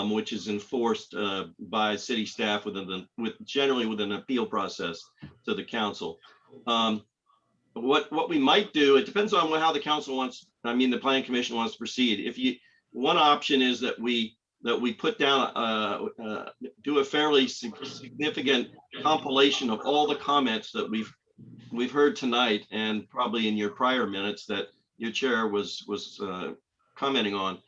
which is enforced by city staff generally with an appeal process to the council. What we might do, it depends on how the council the planning commission wants to proceed. One option is that we put down, do a fairly significant compilation of all the comments that we've heard tonight, and probably in your prior minutes that your chair was commenting on,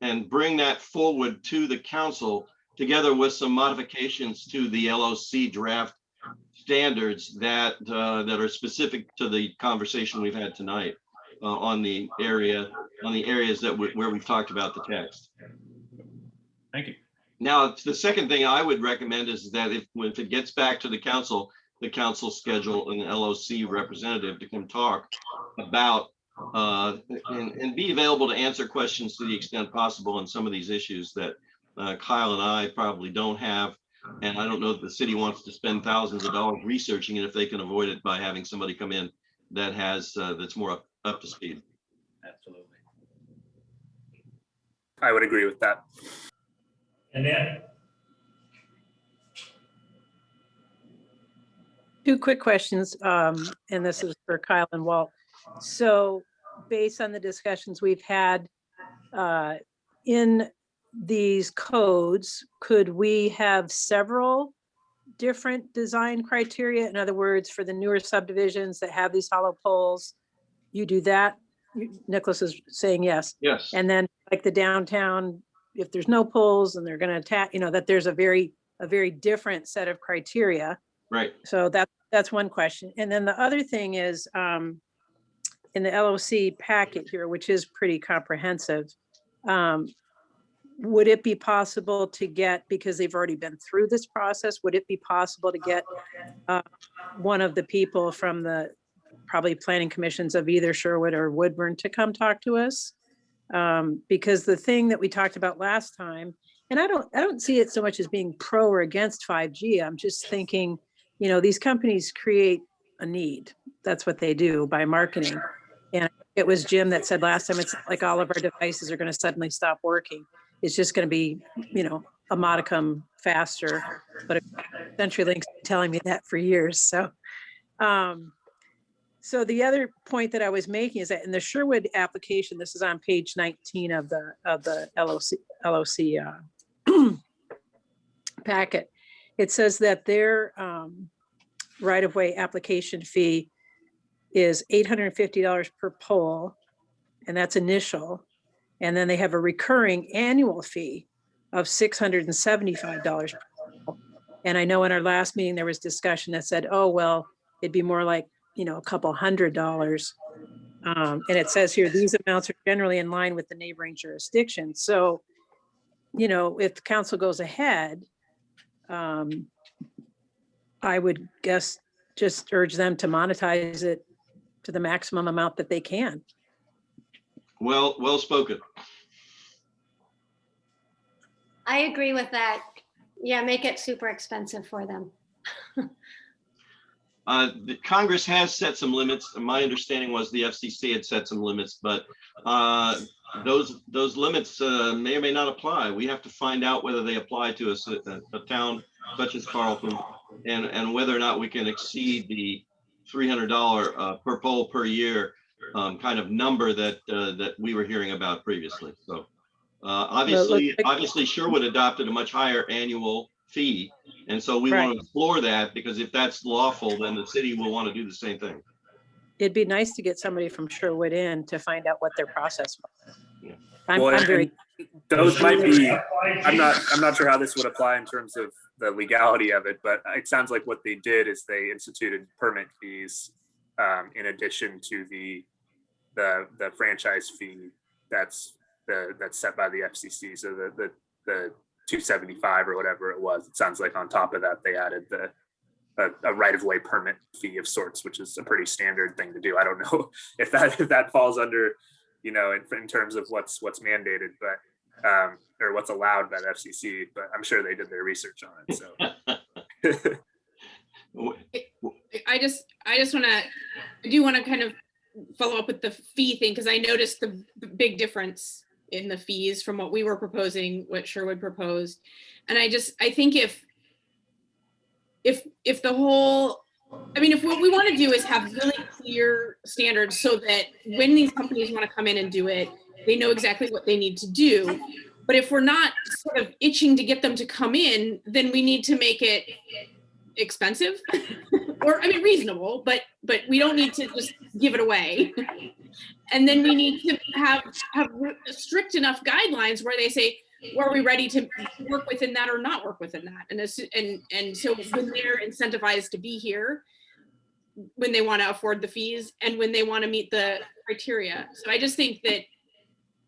and bring that forward to the council together with some modifications to the LOC draft standards that are specific to the conversation we've had tonight on the areas where we've talked about the text. Thank you. Now, the second thing I would recommend is that if it gets back to the council schedule an LOC representative to come talk about and be available to answer questions to the extent possible on some of these issues that Kyle and I probably don't have. And I don't know if the city wants to spend thousands of dollars researching it if they can avoid it by having somebody come in that that's more up to speed. Absolutely. I would agree with that. And then, Two quick questions, and this is for Kyle and Walt. So based on the discussions we've had in these codes, could we have several different design criteria? In other words, for the newer subdivisions that have these hollow poles, you do that? Nicholas is saying yes. Yes. And then like the downtown, if there's no poles and they're going to attack, that there's a very different set of criteria. Right. So that's one question. And then the other thing is in the LOC packet here, which is pretty comprehensive, would it be possible to get, because they've already been through this process, would it be possible to get one of the people from the probably planning commissions of either Sherwood or Woodburn to come talk to us? Because the thing that we talked about last time, and I don't see it so much as being pro or against 5G. I'm just thinking, these companies create a need. That's what they do by marketing. And it was Jim that said last time, it's like all of our devices are going to suddenly stop working. It's just going to be, a modicum faster. But CenturyLink's been telling me that for years. So, so the other point that I was making is that in the Sherwood application, this is on page 19 of the LOC packet. It says that their right-of-way application fee is $850 per pole, and that's initial. And then they have a recurring annual fee of $675 per pole. And I know in our last meeting, there was discussion that said, oh, well, it'd be more like, a couple $100. And it says here, these amounts are generally in line with the neighboring jurisdiction. So, if the council goes ahead, I would guess just urge them to monetize it to the maximum amount that they can. Well spoken. I agree with that. Yeah, make it super expensive for them. The Congress has set some limits. My understanding was the FCC had set some limits, but those limits may or may not apply. We have to find out whether they apply to a town such as Carlton, and whether or not we can exceed $300 per pole per year kind of number that that we were hearing about previously. So obviously Sherwood adopted a much higher annual fee. And so we want to explore that, because if that's lawful, then the city will want to do the same thing. It'd be nice to get somebody from Sherwood in to find out what their process was. Yeah. I'm very, Those might be, I'm not sure how this would apply in terms of the legality of it, but it sounds like what they did is they instituted permit fees in addition to the franchise fee that's set by the FCC. So the 275 or whatever it was, it sounds like on top of that they added a right-of-way permit fee of sorts, which is a pretty standard thing to do. I don't know if that falls under, you know, in terms of what's mandated, but or what's allowed by the FCC, but I'm sure they did their research on it. So I do want to kind of follow up with the fee thing, because I noticed the big difference in the fees from what we were proposing, what Sherwood proposed. And I think if the whole, I mean, if what we want to do is have really clear standards so that when these companies want to come in and do it, they know exactly what they need to do. But if we're not sort of itching to get them to come in, then we need to make it expensive or, I mean, reasonable, but we don't need to just give it away. And then we need to have strict enough guidelines where they say, well, are we ready to work within that or not work within that? And so when they're incentivized to be here, when they want to afford the fees and when they want to meet the criteria. So I just think that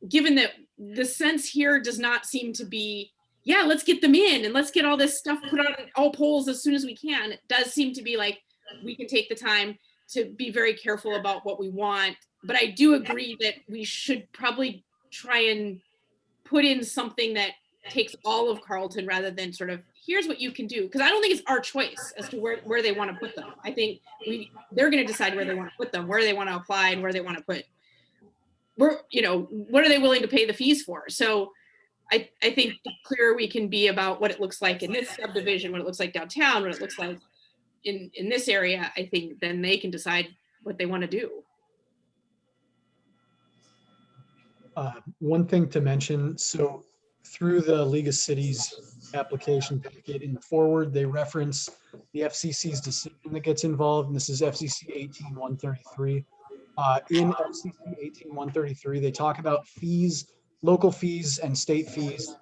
given that the sense here does not seem to be, yeah, let's get them in and let's get all this stuff put on all polls as soon as we can. It does seem to be like we can take the time to be very careful about what we want. But I do agree that we should probably try and put in something that takes all of Carlton rather than sort of, here's what you can do. Because I don't think it's our choice as to where they want to put them. I think they're going to decide where they want to put them, where they want to apply and where they want to put, what are they willing to pay the fees for? So I think the clearer we can be about what it looks like in this subdivision, what it looks like downtown, what it looks like in this area, I think then they can decide what they want to do. One thing to mention, so through the League of Cities application packet in the forward, they reference the FCC's decision that gets involved, and this is FCC 18133. In FCC 18133, they talk about fees, local fees and state fees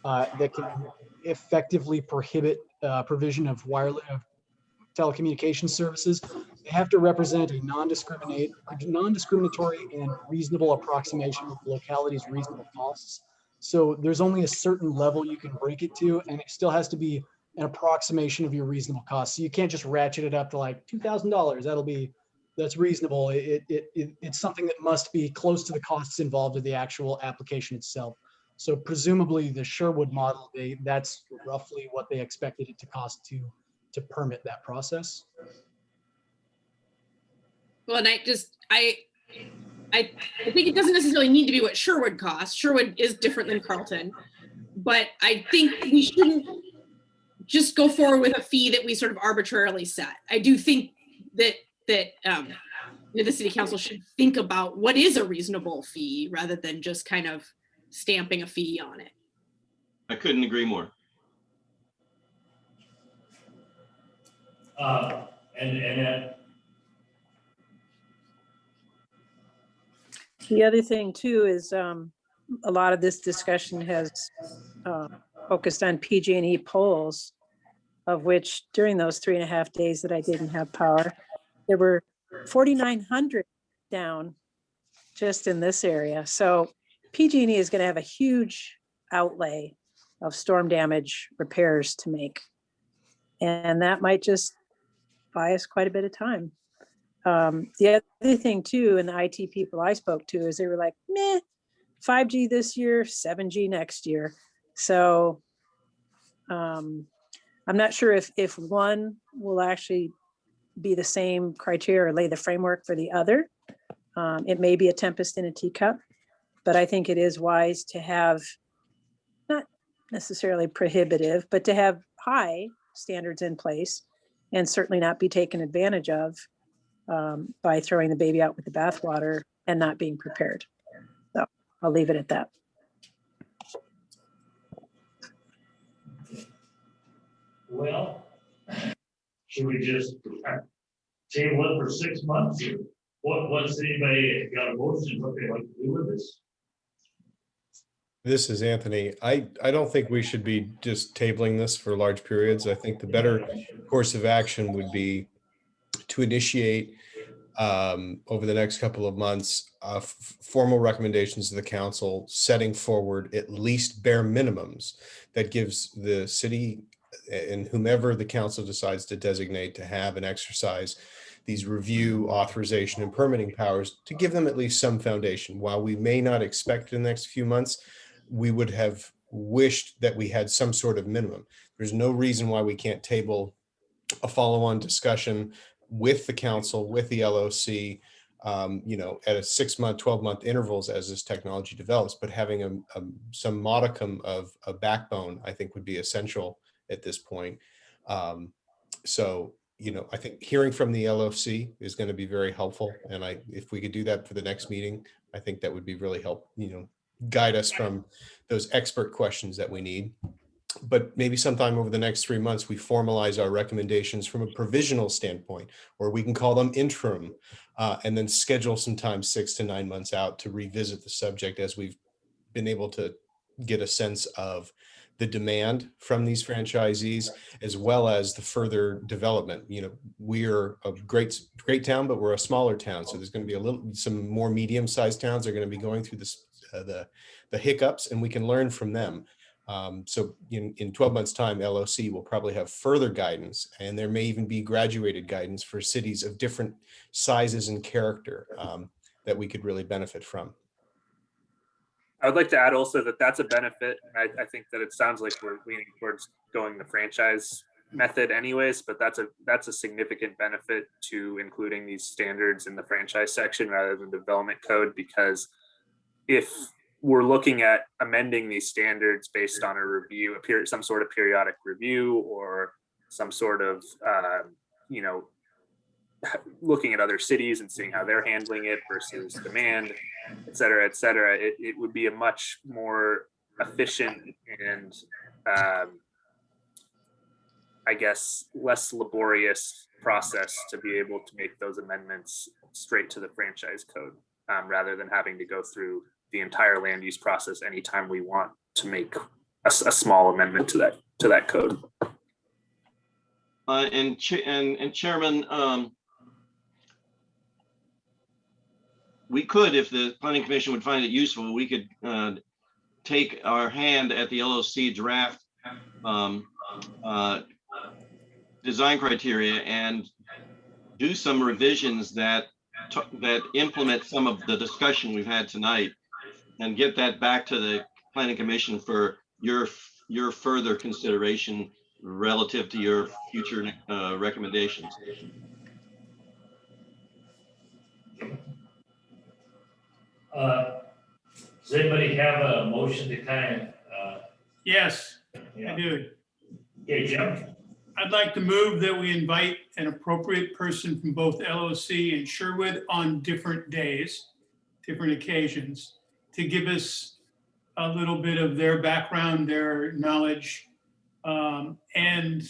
that can effectively prohibit provision of wireless telecommunication services. They have to represent a non-discriminatory and reasonable approximation of the locality's reasonable costs. So there's only a certain level you can break it to, and it still has to be an approximation of your reasonable costs. So you can't just ratchet it up to like $2,000. That's reasonable. It's something that must be close to the costs involved in the actual application itself. So presumably the Sherwood model, that's roughly what they expected it to cost to permit that process. Well, and I think it doesn't necessarily need to be what Sherwood costs. Sherwood is different than Carlton, but I think we shouldn't just go forward with a fee that we sort of arbitrarily set. I do think that the city council should think about what is a reasonable fee rather than just kind of stamping a fee on it. I couldn't agree more. the other thing too is a lot of this discussion has focused on PG&E polls, of which during those 3.5 days that I didn't have power, there were 4,900 down just in this area. So PG&E is going to have a huge outlay of storm damage repairs to make. And that might just buy us quite a bit of time. The other thing too, and the IT people I spoke to, is they were like, meh, 5G this year, 7G next year. So I'm not sure if one will actually be the same criteria or lay the framework for the other. It may be a tempest in a teacup, but I think it is wise to have, not necessarily prohibitive, but to have high standards in place and certainly not be taken advantage of by throwing the baby out with the bathwater and not being prepared. So I'll leave it at that. Well, should we just table it for 6 months? What's anybody got a motion, what they like to do with this? This is Anthony. I don't think we should be just tabling this for large periods. I think the better course of action would be to initiate over the next couple of months, formal recommendations to the council, setting forward at least bare minimums that gives the city and whomever the council decides to designate to have and exercise these review, authorization, and permitting powers, to give them at least some foundation. While we may not expect in the next few months, we would have wished that we had some sort of minimum. There's no reason why we can't table a follow-on discussion with the council, with the LOC, at a 6-month, 12-month intervals as this technology develops, but having some modicum of a backbone, I think, would be essential at this point. I think hearing from the LOC is going to be very helpful. And if we could do that for the next meeting, I think that would be really help, guide us from those expert questions that we need. But maybe sometime over the next 3 months, we formalize our recommendations from a provisional standpoint, or we can call them interim, and then schedule some time 6 to 9 months out to revisit the subject as we've been able to get a sense of the demand from these franchisees, as well as the further development. We're a great town, but we're a smaller town. So there's going to be some more medium-sized towns are going to be going through this, the hiccups, and we can learn from them. So in 12 months time, LOC will probably have further guidance, and there may even be graduated guidance for cities of different sizes and character that we could really benefit from. I would like to add also that that's a benefit. I think that it sounds like we're leaning towards going the franchise method anyways, but that's a significant benefit to including these standards in the franchise section rather than the development code, because if we're looking at amending these standards based on a review, some sort of periodic review, or some sort of, looking at other cities and seeing how they're handling it versus demand, et cetera, it would be a much more efficient and, I guess, less laborious process to be able to make those amendments straight to the franchise code, rather than having to go through the entire land use process anytime we want to make a small amendment to that code. And Chairman, we could, if the Planning Commission would find it useful, we could take our hand at the LOC draft design criteria and do some revisions that implement some of the discussion we've had tonight, and get that back to the Planning Commission for your further consideration relative to your future recommendations. Does anybody have a motion to kind of? Yes, Yeah. I do. Okay, Jim? I'd like to move that we invite an appropriate person from both LOC and Sherwood on different days, different occasions, to give us a little bit of their background, their knowledge, and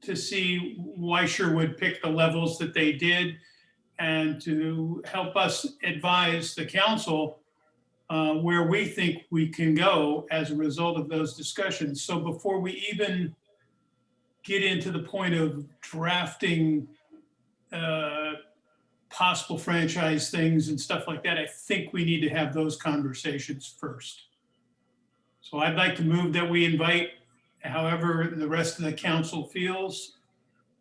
to see why Sherwood picked the levels that they did, and to help us advise the council where we think we can go as a result of those discussions. So before we even get into the point of drafting possible franchise things and stuff like that, I think we need to have those conversations first. So I'd like to move that we invite, however the rest of the council feels,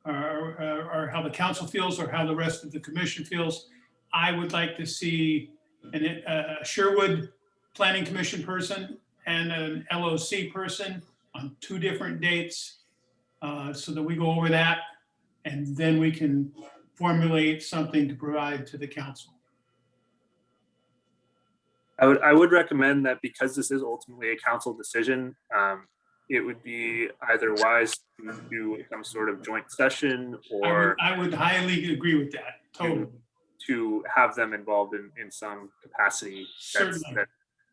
or how the council feels, or how the rest of the commission feels. I would like to see a Sherwood Planning Commission person and an LOC person on 2 different dates, so that we go over that, and then we can formulate something to provide to the council. I would recommend that, because this is ultimately a council decision, it would be either wise to do some sort of joint session, or I would highly agree with that, totally. to have them involved in some capacity Certainly. that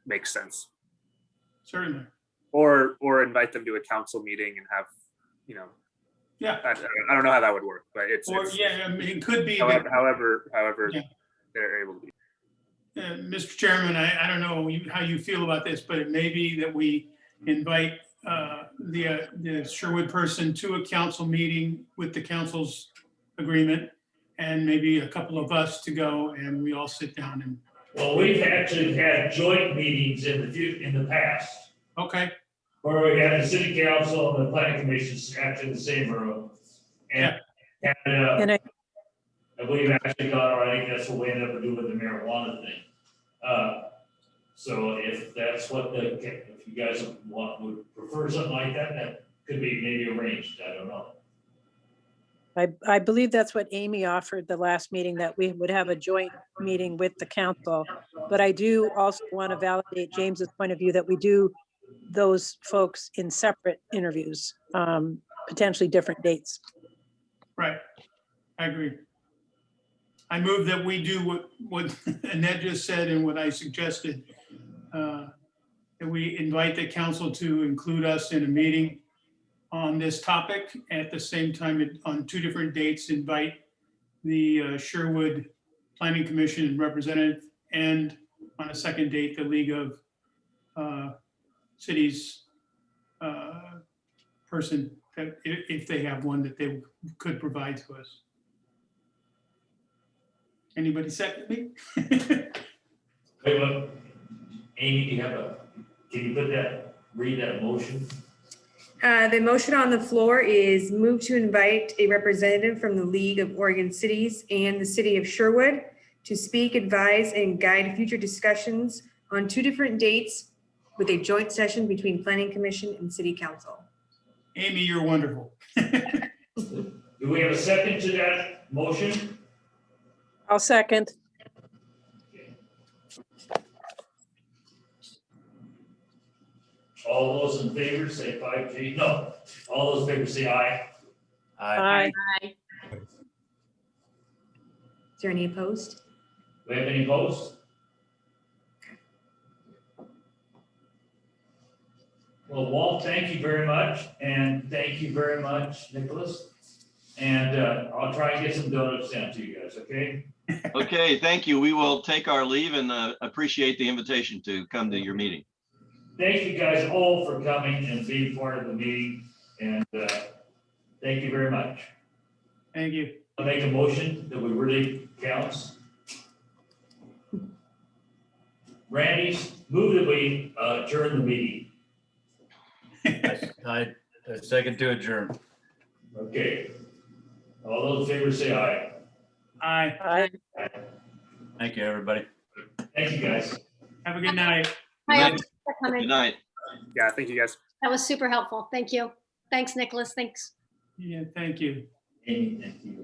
makes sense. Certainly. Or invite them to a council meeting and have, you know, Yeah. I don't know how that would work, but it's Yeah, I mean, it could be that, however Yeah. they're able to be. Mr. Chairman, I don't know how you feel about this, but it may be that we invite the Sherwood person to a council meeting with the council's agreement, and maybe a couple of us to go, and we all sit down and, Well, we've actually had joint meetings in the past, okay, where we had the city council and the planning commissions actually in the same room. And And I, we've actually got, or I think that's what we ended up doing with the marijuana thing. So if that's what if you guys would prefer something like that, that could be maybe arranged, I don't know. I believe that's what Amy offered the last meeting, that we would have a joint meeting with the council. But I do also want to validate James's point of view that we do those folks in separate interviews, potentially different dates. right. I agree. I move that we do what Annette just said and what I suggested. That we invite the council to include us in a meeting on this topic. At the same time, on 2 different dates, invite the Sherwood Planning Commission representative, and on a second date, the League of Cities person, that if they have one that they could provide to us. Anybody second me? Wait, look, Amy, do you have can you read that motion? The motion on the floor is move to invite a representative from the League of Oregon Cities and the city of Sherwood to speak, advise, and guide future discussions on 2 different dates with a joint session between Planning Commission and City Council. Amy, you're wonderful. Do we have a second to that motion? I'll second. All those in favor say 5G. No, all those in favor say aye. Aye. Aye. Is there any opposed? Do we have any opposed? Well, Walt, thank you very much, and thank you very much, Nicholas. And I'll try and get some donuts down to you guys, okay? Okay, thank you. We will take our leave and appreciate the invitation to come to your meeting. Thank you guys all for coming and being part of the meeting, and thank you very much. Thank you. I'll make a motion that we really counts. Randy's move that we adjourn the meeting. I second to adjourn. Okay. All those in favor say aye. Aye. Aye. Thank you, everybody. Thank you, guys. Have a good night. Hi, Good thanks for coming. night. Yeah, thank you guys. That was super helpful. Thank you. Thanks, Nicholas. Thanks. Yeah, thank you. Amy, thank you.